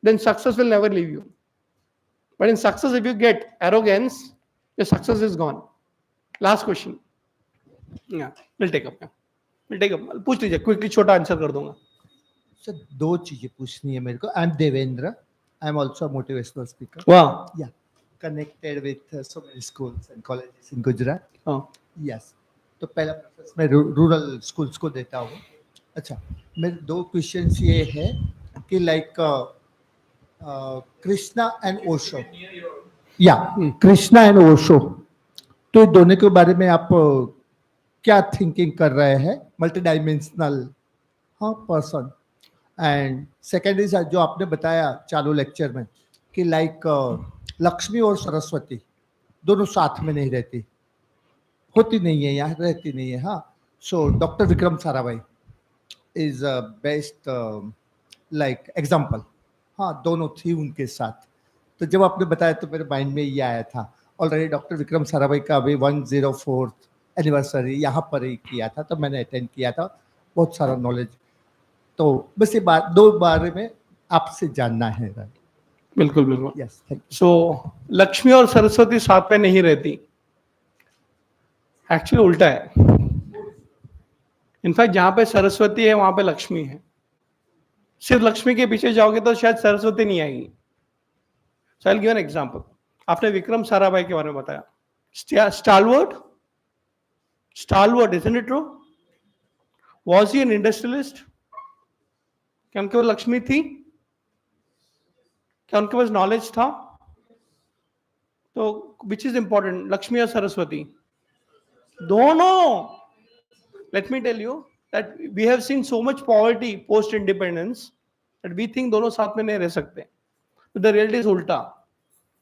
then success will never leave you. But in success, if you get arrogance, your success is gone. Last question. Yeah, we'll take up. पूछ लीजिए, quickly छोटा answer कर दूंगा. Sir दो चीजें पूछनी है मेरे को. I am Devendra. I am also a motivational speaker. वाह. या connected with so many schools and colleges in Gujarat. Yes. तो पहला प्रेफरेंस मैं रूरल स्कूल्स को देता हूँ. अच्छा, मेरे दो क्वेश्चंस ये है कि लाइक कृष्णा एंड ओशो. या कृष्णा एंड ओशो, तो दोनों के बारे में आप क्या थिंकिंग कर रहे हैं? Multi dimensional person. And second is जो आपने बताया चालू लेक्चर में कि लाइक लक्ष्मी और सरस्वती दोनों साथ में नहीं रहती, होती नहीं है, यहाँ रहती नहीं है. हाँ. So doctor Vikram Sarabhai is best like example. हाँ, दोनों थी उनके साथ. तो जब आपने बताया तो मेरे माइंड में ये आया था. ऑलरेडी डॉक्टर विक्रम साराभाई का अभी 104th एनिवर्सरी यहाँ पर ही किया था, तो मैंने अटेंड किया था. बहुत सारा नॉलेज. तो बस ये बात दो बारे में आपसे जानना है. बिल्कुल बिल्कुल. Yes, thank you. So Lakshmi और सरस्वती साथ में नहीं रहती. एक्चुअली उल्टा है. इनफैक्ट जहां पे सरस्वती है वहां पे लक्ष्मी है. सिर्फ लक्ष्मी के पीछे जाओगे तो शायद सरस्वती नहीं आएगी. So I will give an example. आपने विक्रम साराभाई के बारे में बताया. Stalwart, isn't it true? Was he an industrialist? क्या उनके पास लक्ष्मी थी? क्या उनके पास नॉलेज था? तो which is important, लक्ष्मी और सरस्वती? दोनों. Let me tell you that we have seen so much poverty post independence that we think दोनों साथ में नहीं रह सकते. But the reality is उल्टा.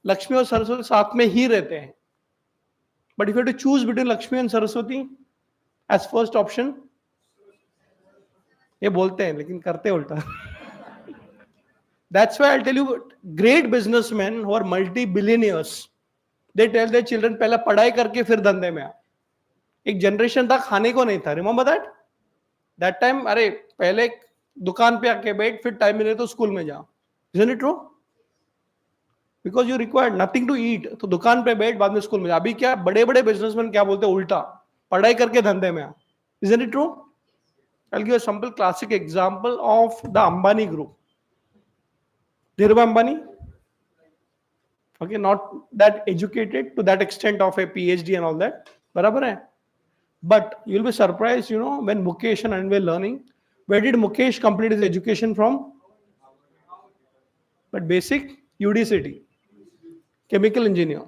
लक्ष्मी और सरस्वती साथ में ही रहते हैं. But if you have to choose between Lakshmi and Saraswati as first option, ये बोलते हैं लेकिन करते उल्टा. That's why I'll tell you, great businessmen who are multi-billionaires, they tell their children पहले पढ़ाई करके फिर धंधे में आ. एक जनरेशन था खाने को नहीं था. Remember that? That time अरे पहले दुकान पे आके बैठ, फिर टाइम मिले तो स्कूल में जा. Isn't it true? Because you required nothing to eat, तो दुकान पे बैठ, बाद में स्कूल में जा. अभी क्या बड़े बड़े बिजनेसमैन क्या बोलते हैं? उल्टा, पढ़ाई करके धंधे में आ. Isn't it true? I'll give a simple classic example of the Ambani group. Dhirubhai Ambani, okay, not that educated to that extent of a PhD and all that, बराबर है. But you'll be surprised, when Mukesh and Anil were learning, where did Mukesh complete his education from? But basic UDCT, chemical engineer.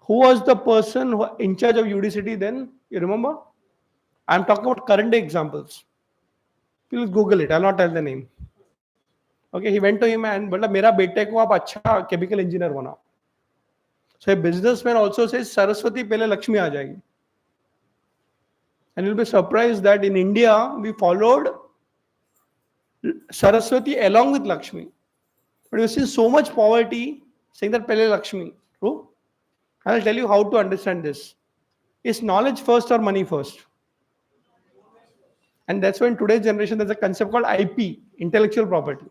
Who was the person who in charge of UDCT then? You remember? I'm talking about current day examples. Please Google it. I'll not tell the name. Okay, he went to him and बोला मेरा बेटे को आप अच्छा chemical engineer बनाओ. So a businessman also says Saraswati पहले लक्ष्मी आ जाएगी. And you'll be surprised that in India we followed Saraswati along with Lakshmi. But you see so much poverty saying that Pele Lakshmi. True? I'll tell you how to understand this. Is knowledge first or money first? And that's why in today's generation there's a concept called IP, intellectual property.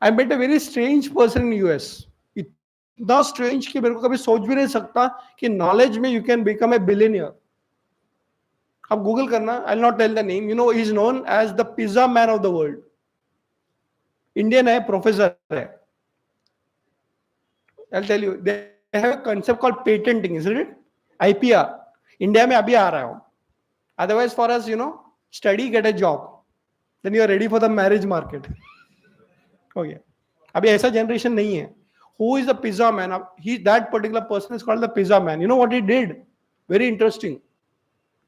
I met a very strange person in US. इतना strange कि मेरे को कभी सोच भी नहीं सकता कि knowledge में you can become a billionaire. आप Google करना, I'll not tell the name. You know, he's known as the pizza man of the world. Indian है, professor है. I'll tell you, they have a concept called patenting, isn't it? IPR. India में अभी आ रहा हूँ. Otherwise, for us, you know, study, get a job. Then you are ready for the marriage market. Okay. अभी ऐसा generation नहीं है. Who is the pizza man? That particular person is called the pizza man. You know what he did? Very interesting.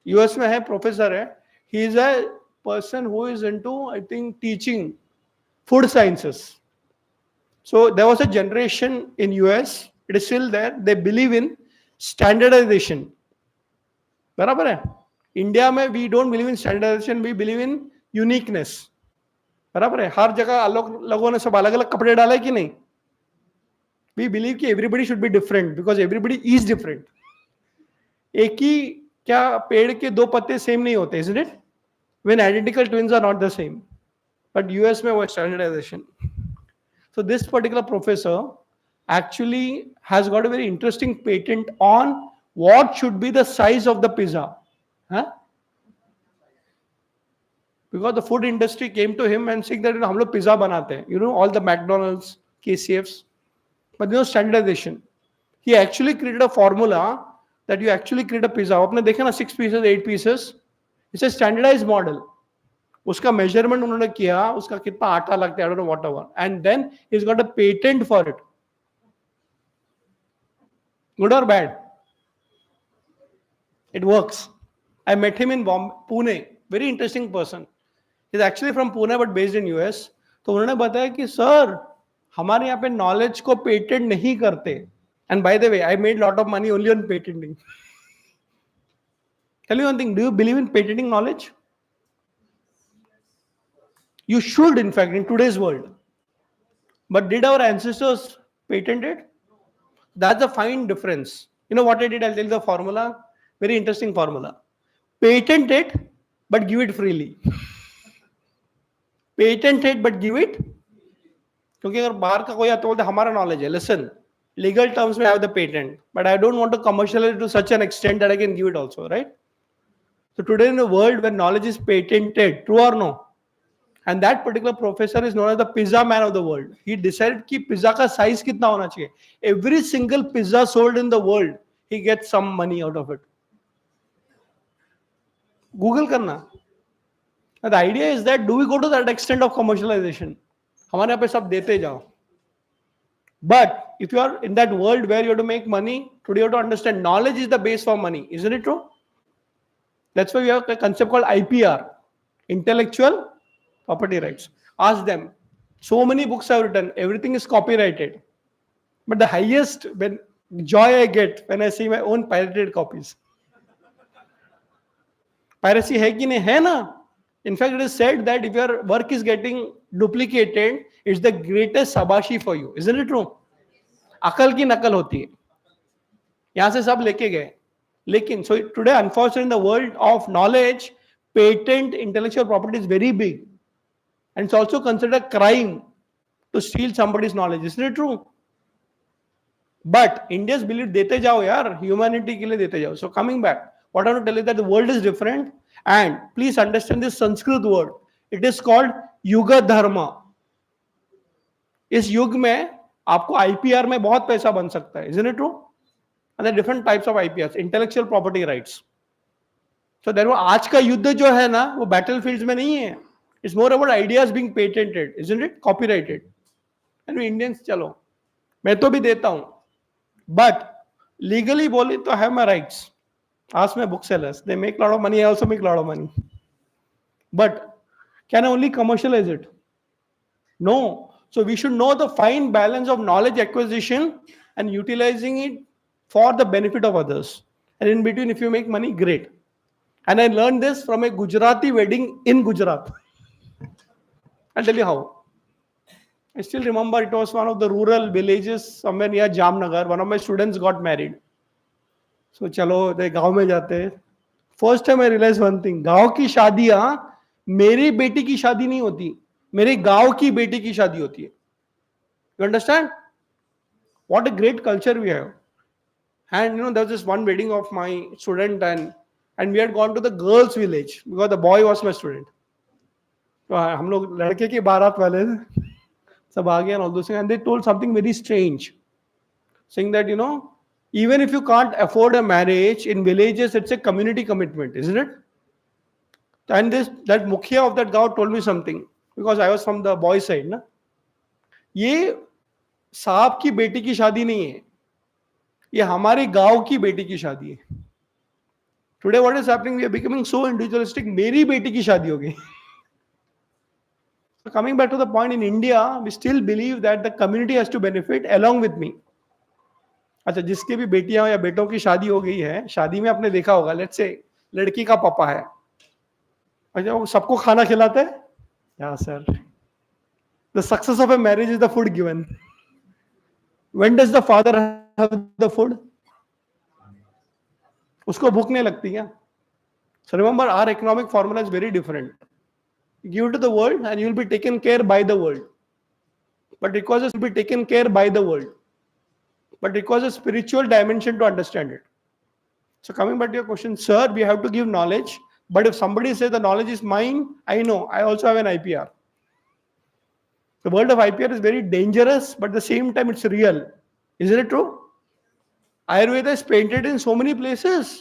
US में है, professor है. He is a person who is into, I think, teaching food sciences. So there was a generation in US, it is still there, they believe in standardization. बराबर है? India में we don't believe in standardization, we believe in uniqueness. बराबर है? हर जगह लोगों ने सब अलग अलग कपड़े डाले कि नहीं? We believe कि everybody should be different because everybody is different. एक ही क्या पेड़ के दो पत्ते सेम नहीं होते, isn't it? When identical twins are not the same. But US में वो standardization. So this particular professor actually has got a very interesting patent on what should be the size of the pizza. Huh? Because the food industry came to him and saying that हम लोग pizza बनाते हैं. You know, all the McDonald's, KCFs. But you know, standardization. He actually created a formula that you actually create a pizza. आपने देखा ना 6 pieces, 8 pieces. It's a standardized model. उसका measurement उन्होंने किया, उसका कितना आटा लगता है, I don't know whatever. And then he's got a patent for it. Good or bad? It works. I met him in Pune. Very interesting person. He's actually from Pune but based in US. तो उन्होंने बताया कि sir हमारे यहाँ पे knowledge को patent नहीं करते. And by the way, I made lot of money only on patenting. Tell me one thing. Do you believe in patenting knowledge? You should, in fact, in today's world. But did our ancestors patent it? That's a fine difference. You know what I did? I'll tell you the formula. Very interesting formula. Patent it, but give it freely. Patent it, but give it. क्योंकि अगर बाहर का कोई आता बोलते हमारा knowledge है. Listen, legal terms may have the patent, but I don't want to commercialize it to such an extent that I can give it also, right? So today in a world where knowledge is patented, true or no? And that particular professor is known as the pizza man of the world. He decided कि pizza का size कितना होना चाहिए. Every single pizza sold in the world, he gets some money out of it. Google करना. The idea is that do we go to that extent of commercialization? हमारे यहाँ पे सब देते जाओ. But if you are in that world where you have to make money, today you have to understand knowledge is the base for money. Isn't it true? That's why we have a concept called IPR, intellectual property rights. Ask them. So many books I've written. Everything is copyrighted. But the highest joy I get when I see my own pirated copies. Piracy है कि नहीं है ना? In fact, it is said that if your work is getting duplicated, it's the greatest sabashi for you. Isn't it true? अकल की नकल होती है. यहाँ से सब लेके गए. लेकिन so today, unfortunately, in the world of knowledge, patent intellectual property is very big. And it's also considered a crime to steal somebody's knowledge. Isn't it true? But India's belief देते जाओ यार, humanity के लिए देते जाओ. So coming back, what I want to tell you that the world is different. And please understand this Sanskrit word. It is called Yuga Dharma. इस युग में आपको IPR में बहुत पैसा बन सकता है. Isn't it true? And there are different types of IPRs, intellectual property rights. So therefore, आज का युद्ध जो है ना, वो battlefields में नहीं है. It's more about ideas being patented, isn't it? Copyrighted. And Indians चलो मैं तो भी देता हूं, बट लीगली बोले तो have my rights. Ask my booksellers. They make a lot of money. I also make a lot of money. But can I only commercialize it? No. So we should know the fine balance of knowledge acquisition and utilizing it for the benefit of others. And in between, if you make money, great. And I learned this from a Gujarati wedding in Gujarat. I'll tell you how. I still remember it was one of the rural villages somewhere near Jamnagar. One of my students got married. So चलो दे गांव में जाते हैं. First time I realise one thing, गांव की शादियां मेरी बेटी की शादी नहीं होती, मेरे गांव की बेटी की शादी होती है. You understand what a great culture we have. And you know there was this one wedding of my student and we had gone to the girls village because the boy was my student. तो हम लोग लड़के की बारात वाले सब आ गए and they told something very strange, saying that you know even if you can't afford a marriage in villages, it's a community commitment, isn't it? And that mukhya of that gaon told me something, because I was from the boy side na. ये साहब की बेटी की शादी नहीं है, ये हमारे गांव की बेटी की शादी है. Today what is happening, we are becoming so individualistic. मेरी बेटी की शादी हो गई. So coming back to the point, in India we still believe that the community has to benefit along with me. अच्छा, जिसके भी बेटियां या बेटों की शादी हो गई है, शादी में आपने देखा होगा, लेट्स से लड़की का पापा है, अच्छा वो सबको खाना खिलाता है. Yeah sir, the success of a marriage is the food given. When does the father have the food? उसको भूख नहीं लगती क्या? So remember, our economic formula is very different. Give to the world and you will be taken care by the world, but it will be taken care by the world. But it was a spiritual dimension to understand it. So coming back to your question, sir, we have to give knowledge. But if somebody says the knowledge is mine, I know, I also have an IPR. The world of IPR is very dangerous, but at the same time, it's real. Isn't it true? Ayurveda is painted in so many places.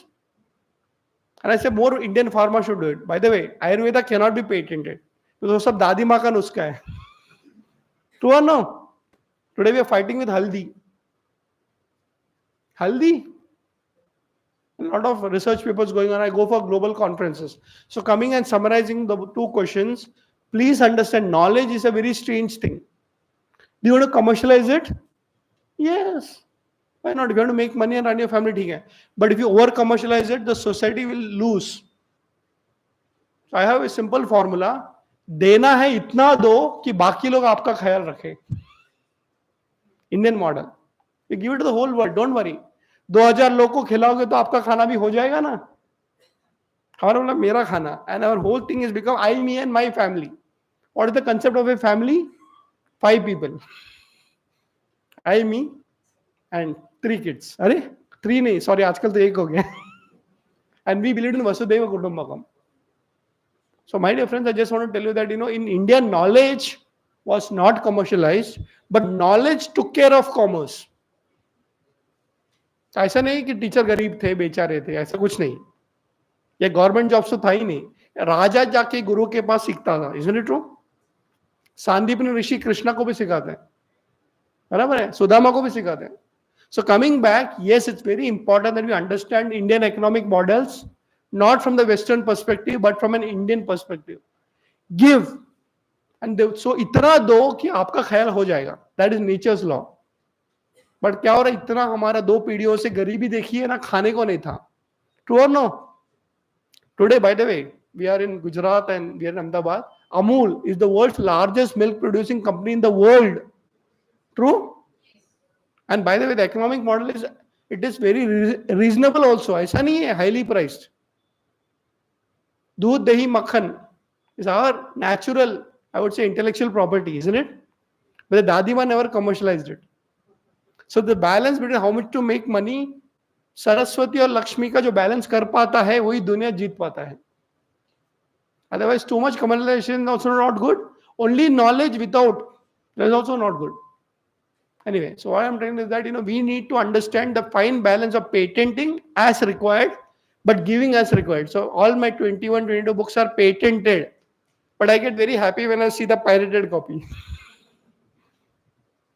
And I say more Indian pharma should do it. By the way, Ayurveda cannot be patented. Because वो सब दादी माँ का नुस्खा है. True or no? Today we are fighting with haldi. Haldi, a lot of research papers going on. I go for global conferences. So coming and summarizing the two questions, please understand knowledge is a very strange thing. Do you want to commercialize it? Yes. Why not? If you want to make money and run your family, ठीक है. But if you over commercialize it, the society will lose. So I have a simple formula. देना है इतना दो कि बाकी लोग आपका ख्याल रखें. Indian model. You give it to the whole world, don't worry. 2000 लोग को खिलाओगे तो आपका खाना भी हो जाएगा ना. हमारा मतलब मेरा खाना. And our whole thing is become I, me and my family. What is the concept of a family? 5 people. I, me and 3 kids. अरे 3 नहीं, sorry, आजकल तो 1 हो गया. And we believe in Vasudhaiva Kutumbakam. So my dear friends, I just want to tell you that, you know, in India, knowledge was not commercialized, but knowledge took care of commerce. ऐसा नहीं कि teacher गरीब थे, बेचारे थे, ऐसा कुछ नहीं. ये गवर्नमेंट जॉब तो था ही नहीं. राजा जाके गुरु के पास सीखता था. Isn't it true? सांदीपनि ऋषि कृष्णा को भी सिखाते हैं, बराबर है, सुदामा को भी सिखाते हैं. So coming back, yes, it's very important that we understand Indian economic models, not from the Western perspective, but from an Indian perspective. Give. And so इतना दो कि आपका ख्याल हो जाएगा. That is nature's law. But क्या हो रहा है, इतना हमारा 2 पीढ़ियों से गरीबी देखी है ना, खाने को नहीं था. True or no? Today, by the way, we are in Gujarat and we are in Ahmedabad. Amul is the world's largest milk producing company in the world. True? And by the way, the economic model is, it is very reasonable also. ऐसा नहीं है highly priced. दूध, दही, मक्खन is our natural, I would say, intellectual property, isn't it? But the Dadima never commercialized it. So the balance between how much to make money, Saraswati और लक्ष्मी का जो balance कर पाता है वही दुनिया जीत पाता है. Otherwise, too much commercialization is also not good. Only knowledge without, that is also not good. Anyway, so what I'm trying is that, you know, we need to understand the fine balance of patenting as required, but giving as required. So all my 21, 22 books are patented, but I get very happy when I see the pirated copy.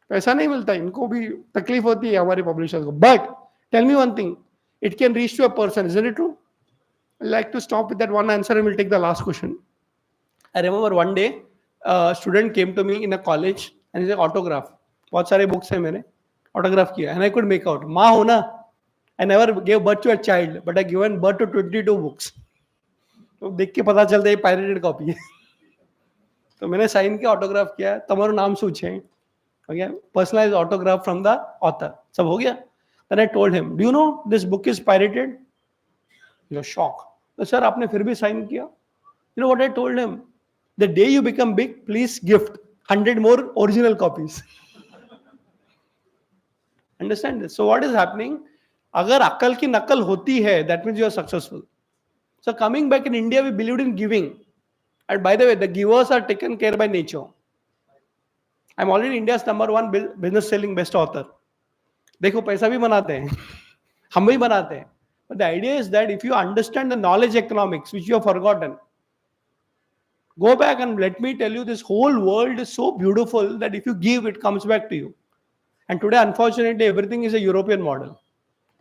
पैसा नहीं मिलता, इनको भी तकलीफ होती है हमारे publishers को. But tell me one thing, it can reach to a person, isn't it true? I'd like to stop with that one answer and we'll take the last question. I remember one day a student came to me in a college and he said autograph. बहुत सारे books हैं मैंने autograph किया and I could make out. माँ हो ना, I never gave birth to a child but I given birth to 22 books. तो देख के पता चलता है ये pirated copy है. तो मैंने साइन किया, ऑटोग्राफ किया, तुम्हारा नाम सूचे, हो गया, personalised autograph from the author, सब हो गया. Then I told him, do you know this book is pirated? You're shocked. तो सर आपने फिर भी साइन किया. You know what I told him? The day you become big, please gift 100 more original copies. Understand this? So what is happening? अगर अक्ल की नकल होती है, that means you are successful. So coming back in India, we believed in giving. And by the way, the givers are taken care by nature. I'm already India's #1 business selling best author. देखो पैसा भी बनाते हैं, हम भी बनाते हैं. But the idea is that if you understand the knowledge economics, which you have forgotten, go back and let me tell you, this whole world is so beautiful that if you give, it comes back to you. And today, unfortunately, everything is a European model.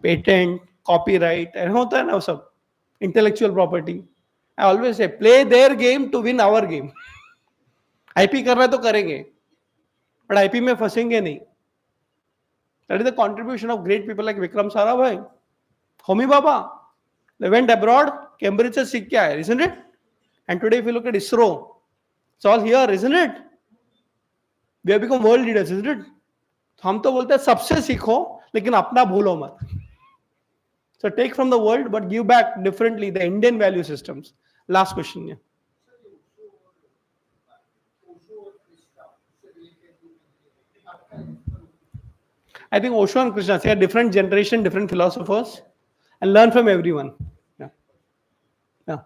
Patent, copyright, and होता है ना सब, intellectual property. I always say, play their game to win our game. IP कर रहा है तो करेंगे, but IP में फंसेंगे नहीं. That is the contribution of great people like Vikram Sarabhai, Homi Baba. They went abroad, Cambridge से सीख के आए, isn't it? And today, if you look at ISRO, it's all here, isn't it? We have become world leaders, isn't it? हम तो बोलते हैं सबसे सीखो, लेकिन अपना भूलो मत. So take from the world, but give back differently the Indian value systems. Last question. Yeah. I think Osho and Krishna, they are different generation, different philosophers, and learn from everyone. Yeah. Yeah.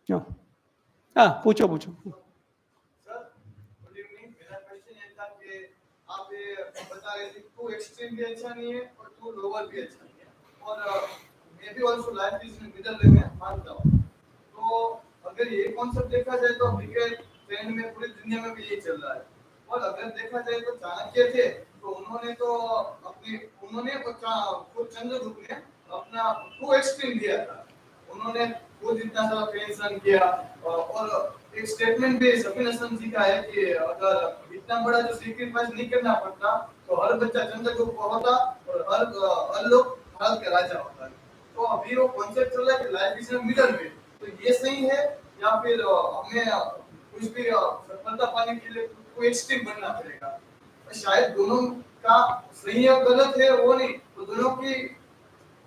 Yeah. Ah, पूछो. Extreme भी अच्छा नहीं है और to lower भी अच्छा नहीं है, और may be also life is in middle way में मानता हूं. तो अगर ये कॉन्सेप्ट देखा जाए तो अभी ट्रेंड में पूरी दुनिया में भी यही चल रहा है. और अगर देखा जाए तो चाणक्य थे, तो उन्होंने खुद चंद्रगुप्त ने अपना टू एक्सट्रीम दिया था. उन्होंने खुद इतना सारा पेंशन किया, और एक स्टेटमेंट भी सभी ने समझा है कि अगर इतना बड़ा जो सेक्रीफाइस नहीं करना पड़ता तो हर बच्चा चंद्रगुप्त होता और हर लोग भारत के राजा होता. तो अभी वो कॉन्सेप्ट चल रहा है कि life is in middle way. तो ये सही है या फिर हमें कुछ भी सफलता पाने के लिए कोई एक्सट्रीम बनना पड़ेगा? शायद दोनों का सही या गलत है वो नहीं, तो दोनों की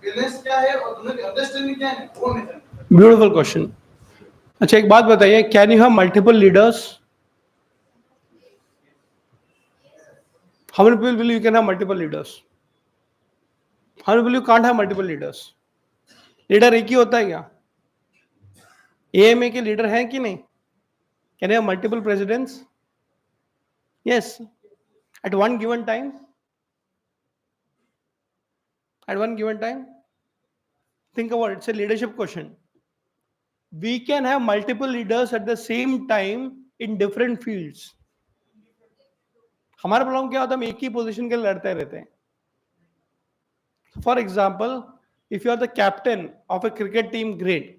बैलेंस क्या है और दोनों की अंडरस्टैंडिंग क्या है वो मैं जानता हूं. Beautiful question. अच्छा, एक बात बताइए, can you have multiple leaders? How many people believe you can have multiple leaders? How many believe you can't have multiple leaders? Leader एक ही होता है क्या? AMA के लीडर हैं कि नहीं? Can you have multiple presidents? Yes. At one given time? At one given time? Think about it. It's a leadership question. We can have multiple leaders at the same time in different fields. हमारा problem क्या होता है, हम एक ही position के लिए लड़ते रहते हैं. For example, if you are the captain of a cricket team, great,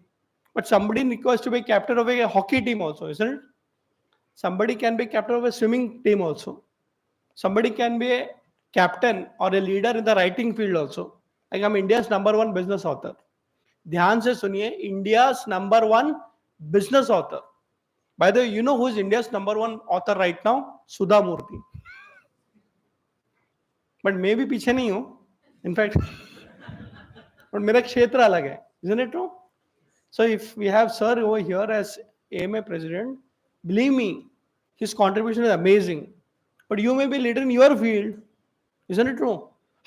but somebody requires to be captain of a hockey team also, isn't it? Somebody can be captain of a swimming team also. Somebody can be a captain or a leader in the writing field also. Like I'm India's #1 business author. ध्यान से सुनिए, India's #1 business author. By the way, you know who is India's #1 author right now? Sudha Murthy. But मैं भी पीछे नहीं हूं, in fact, और मेरा क्षेत्र अलग है, isn't it true? So if we have sir over here as AMA president, believe me, his contribution is amazing. But you may be leader in your field, isn't it true?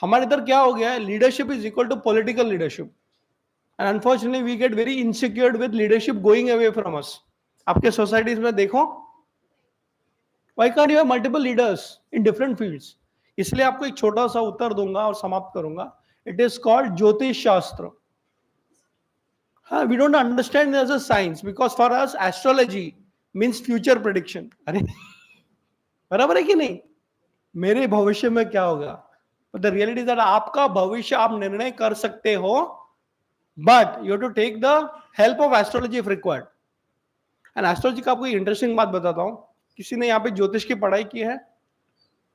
हमारे इधर क्या हो गया है, leadership is equal to political leadership, and unfortunately we get very insecure with leadership going away from us. आपके societies में देखो, why can't you have multiple leaders in different fields? इसलिए आपको एक छोटा सा उत्तर दूंगा और समाप्त करूंगा. It is called jyotish shastra. We don't understand as a science because for us astrology means future prediction. अरे बराबर है कि नहीं? मेरे भविष्य में क्या होगा? But the reality is that आपका भविष्य आप निर्णय कर सकते हो, but you have to take the help of astrology if required. And astrology का आपको इंटरेस्टिंग बात बताता हूँ. किसी ने यहाँ पे ज्योतिष की पढ़ाई की है?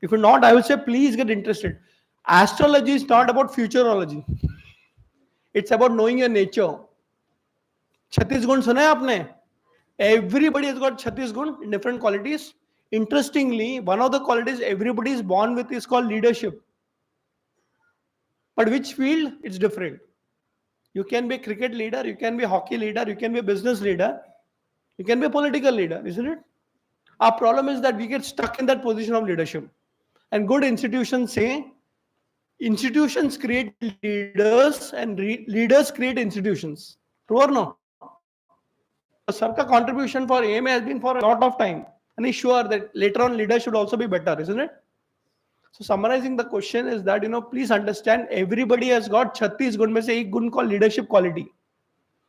If you're not, I will say please get interested. Astrology is not about futurology. It's about knowing your nature. 36 गुण सुना है आपने? Everybody has got 36 गुण in different qualities. Interestingly, one of the qualities everybody is born with is called leadership. But which field? It's different. You can be a cricket leader, you can be a hockey leader, you can be a business leader, you can be a political leader, isn't it? Our problem is that we get stuck in that position of leadership. And good institutions say, institutions create leaders and leaders create institutions. True or no? Sir ka contribution for AMA has been for a lot of time. And he's sure that later on leaders should also be better, isn't it? So summarizing the question is that, please understand everybody has got 36 गुण में से एक गुण called leadership quality.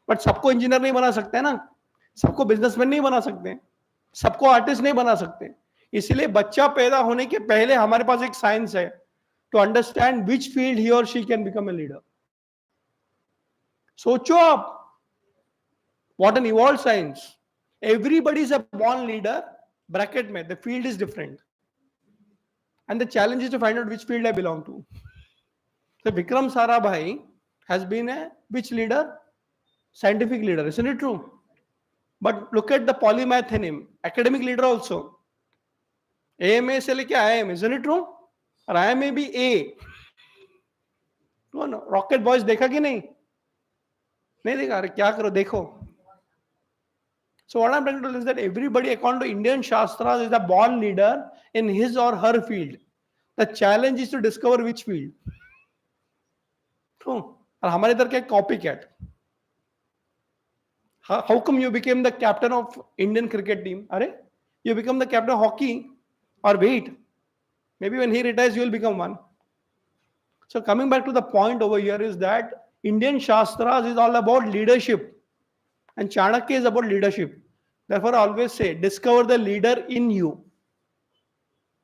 But सबको engineer नहीं बना सकते ना, सबको बिजनेसमैन नहीं बना सकते, सबको आर्टिस्ट नहीं बना सकते. इसलिए बच्चा पैदा होने के पहले हमारे पास एक साइंस है to understand which field he or she can become a leader. सोचो आप, what an evolved science. Everybody is a born leader, bracket में, the field is different. And the challenge is to find out which field I belong to. So Vikram Sarabhai has been a which leader? Scientific leader, isn't it true? But look at the polymath in him, academic leader also. AMA से लेके IIM, isn't it true? और IIM भी A. No, Rocket Boys देखा कि नहीं? नहीं देखा, अरे क्या करो देखो. So what I'm trying to tell is that everybody, according to Indian Shastras, is a born leader in his or her field. The challenge is to discover which field. True. और हमारे इधर क्या copycat. How come you became the captain of Indian cricket team? Are you become the captain of hockey? Or wait, maybe when he retires, you will become one. So coming back to the point over here is that Indian Shastras is all about leadership. And Chanakya is about leadership. Therefore, I always say, discover the leader in you.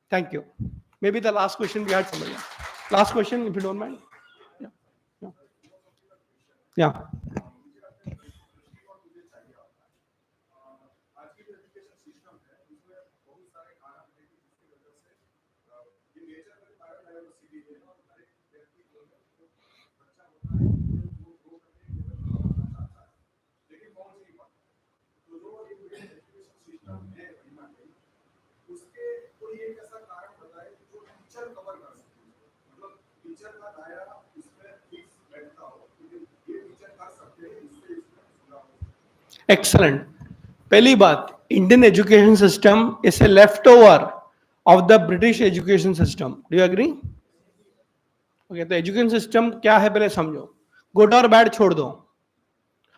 Thank you. Maybe the last question we had somebody. Last question, if you don't mind. Yeah. Excellent. पहली बात, Indian education system is a leftover of the British education system. Do you agree? Okay, तो education system क्या है पहले समझो. Good और bad छोड़ दो.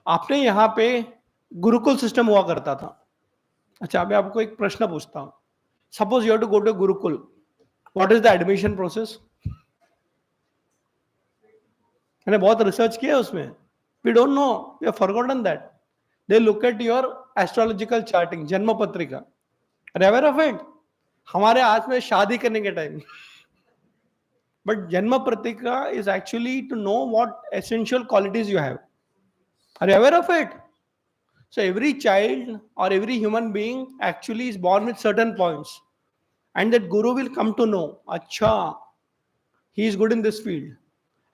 आपने यहाँ पे गुरुकुल सिस्टम हुआ करता था. अच्छा, मैं आपको एक प्रश्न पूछता हूँ. Suppose you have to go to Gurukul. What is the admission process? मैंने बहुत रिसर्च किया है उसमें. We don't know. We have forgotten that. They look at your astrological charting, जन्म पत्रिका. Are you aware of it? हमारे आज में शादी करने के टाइम. But जन्म पत्रिका is actually to know what essential qualities you have. Are you aware of it? So every child or every human being actually is born with certain points. And that guru will come to know, acha, he is good in this field.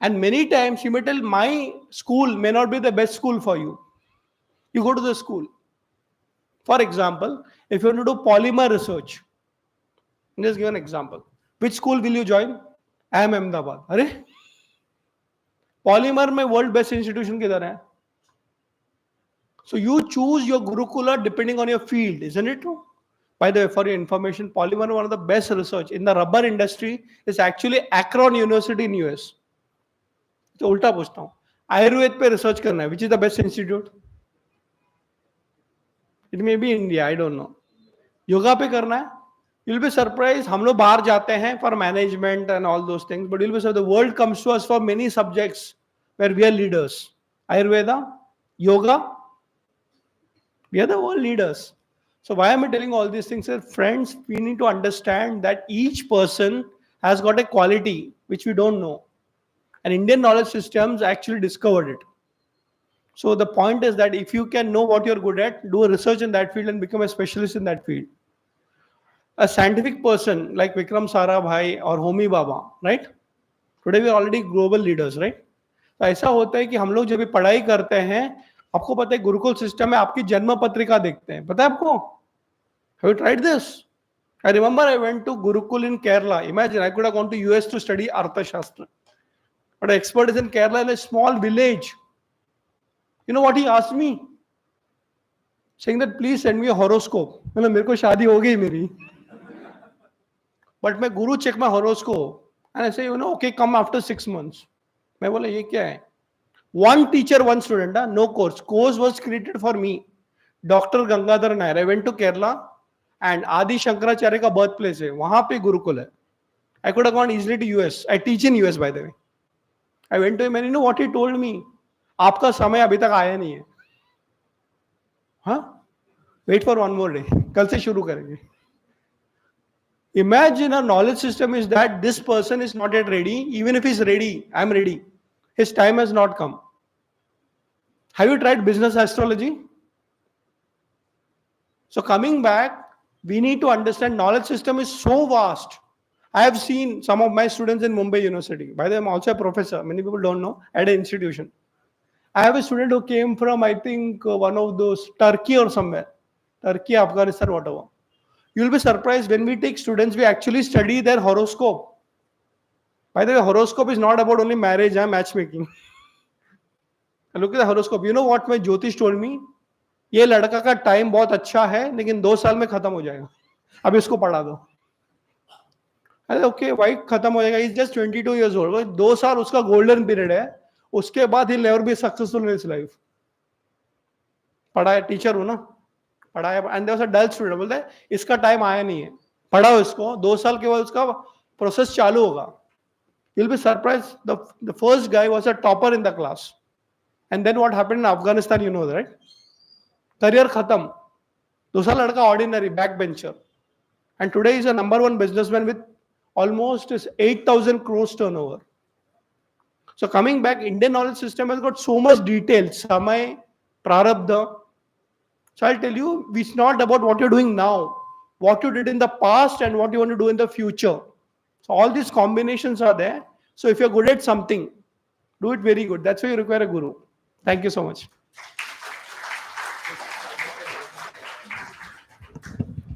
And many times he may tell, my school may not be the best school for you. You go to the school. For example, if you want to do polymer research, just give an example. Which school will you join? IIM Ahmedabad. अरे polymer में world best institution किधर है? So you choose your Gurukula depending on your field, isn't it true? By the way, for your information, polymer, one of the best research in the rubber industry is actually Akron University in US. तो उल्टा पूछता हूँ, आयुर्वेद पे research करना है, which is the best institute? It may be India, I don't know. Yoga पे करना है, you'll be surprised. हम लोग बाहर जाते हैं for management and all those things, but you'll be surprised the world comes to us for many subjects where we are leaders. Ayurveda, yoga, we are the world leaders. So why am I telling all these things? Friends, we need to understand that each person has got a quality which we don't know. And Indian knowledge systems actually discovered it. So the point is that if you can know what you're good at, do a research in that field and become a specialist in that field. A scientific person like Vikram Sarabhai or Homi Baba, right? Today we are already global leaders, right? तो ऐसा होता है कि हम लोग जब भी पढ़ाई करते हैं, आपको पता है गुरुकुल सिस्टम में आपकी जन्म पत्रिका देखते हैं, पता है आपको? Have you tried this? I remember I went to Gurukul in Kerala. Imagine I could have gone to US to study Arthashastra. But an expert is in Kerala in a small village. You know what he asked me? Saying that please send me a horoscope. मतलब मेरे को शादी हो गई मेरी. But my guru check my horoscope and I say, okay, come after 6 months. मैं बोला ये क्या है? One teacher, one student, no course. Course was created for me. Dr. Gangadhar Nair. I went to Kerala and Adi Shankaracharya का birthplace है. वहाँ पे गुरुकुल है. I could have gone easily to US. I teach in US by the way. I went to him and you know what he told me? आपका समय अभी तक आया नहीं है. हाँ? Wait for one more day. कल से शुरू करेंगे. Imagine a knowledge system is that this person is not yet ready. Even if he's ready, I'm ready. His time has not come. Have you tried business astrology? So coming back, we need to understand knowledge system is so vast. I have seen some of my students in Mumbai University. By the way, I'm also a professor. Many people don't know. At an institution. I have a student who came from, I think, one of those Turkey or somewhere. Turkey, Afghanistan, whatever. You'll be surprised when we take students, we actually study their horoscope. By the way, horoscope is not about only marriage and matchmaking. Look at the horoscope. You know what my Jyotish told me? ये लड़का का time बहुत अच्छा है लेकिन 2 साल में खत्म हो जाएगा. अब इसको पढ़ा दो. अरे ओके, वाई खत्म हो जाएगा? He's just 22 years old. 2 साल उसका गोल्डन पीरियड है. उसके बाद he'll never be successful in his life. पढ़ाया, टीचर हूं ना, पढ़ाया, and there was a dull student. बोलता है इसका टाइम आया नहीं है, पढ़ाओ इसको, 2 साल के बाद उसका प्रोसेस चालू होगा. You'll be surprised. The first guy was a topper in the class. And then what happened in Afghanistan, you know, right? Career khatam. दूसरा लड़का ordinary backbencher. And today he's a #1 businessman with almost 8,000 crores turnover. So coming back, Indian knowledge system has got so much detail. Samay, prarabdha. So I'll tell you, it's not about what you're doing now, what you did in the past and what you want to do in the future. So all these combinations are there. So if you're good at something, do it very good. That's why you require a guru. Thank you so much.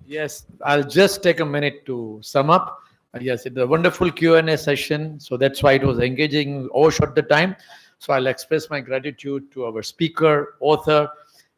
Yes, I'll just take a minute to sum up. Yes, it's a wonderful Q&A session. So that's why it was engaging, overshot the time. So I'll express my gratitude to our speaker, author,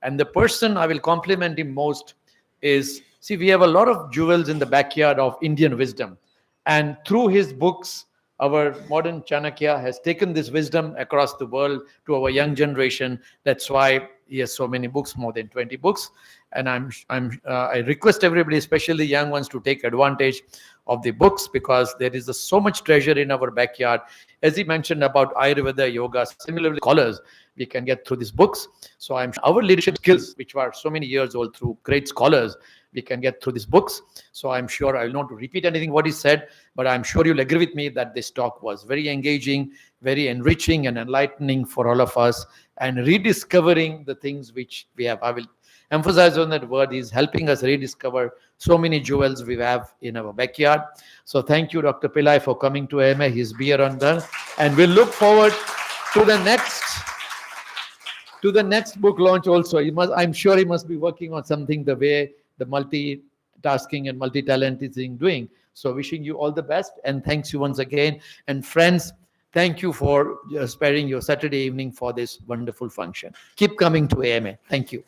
and the person I will compliment him most is, see, we have a lot of jewels in the backyard of Indian wisdom. And through his books, our modern Chanakya has taken this wisdom across the world to our young generation. That's why he has so many books, more than 20 books. And I request everybody, especially young ones, to take advantage of the books because there is so much treasure in our backyard. As he mentioned about Ayurveda, yoga, similarly, scholars, we can get through these books. So I'm sure our leadership skills, which were so many years old through great scholars, we can get through these books. So I'm sure I will not repeat anything what he said, but I'm sure you'll agree with me that this talk was very engaging, very enriching and enlightening for all of us, and rediscovering the things which we have. I will emphasize on that word. He's helping us rediscover so many jewels we have in our backyard. So thank you, Dr. Pillai, for coming to AMA. He's beer on there, and we'll look forward to the next book launch also. I'm sure he must be working on something the way the multitasking and multi-talent is doing. So wishing you all the best, and thanks you once again. And friends, thank you for sparing your Saturday evening for this wonderful function. Keep coming to AMA. Thank you.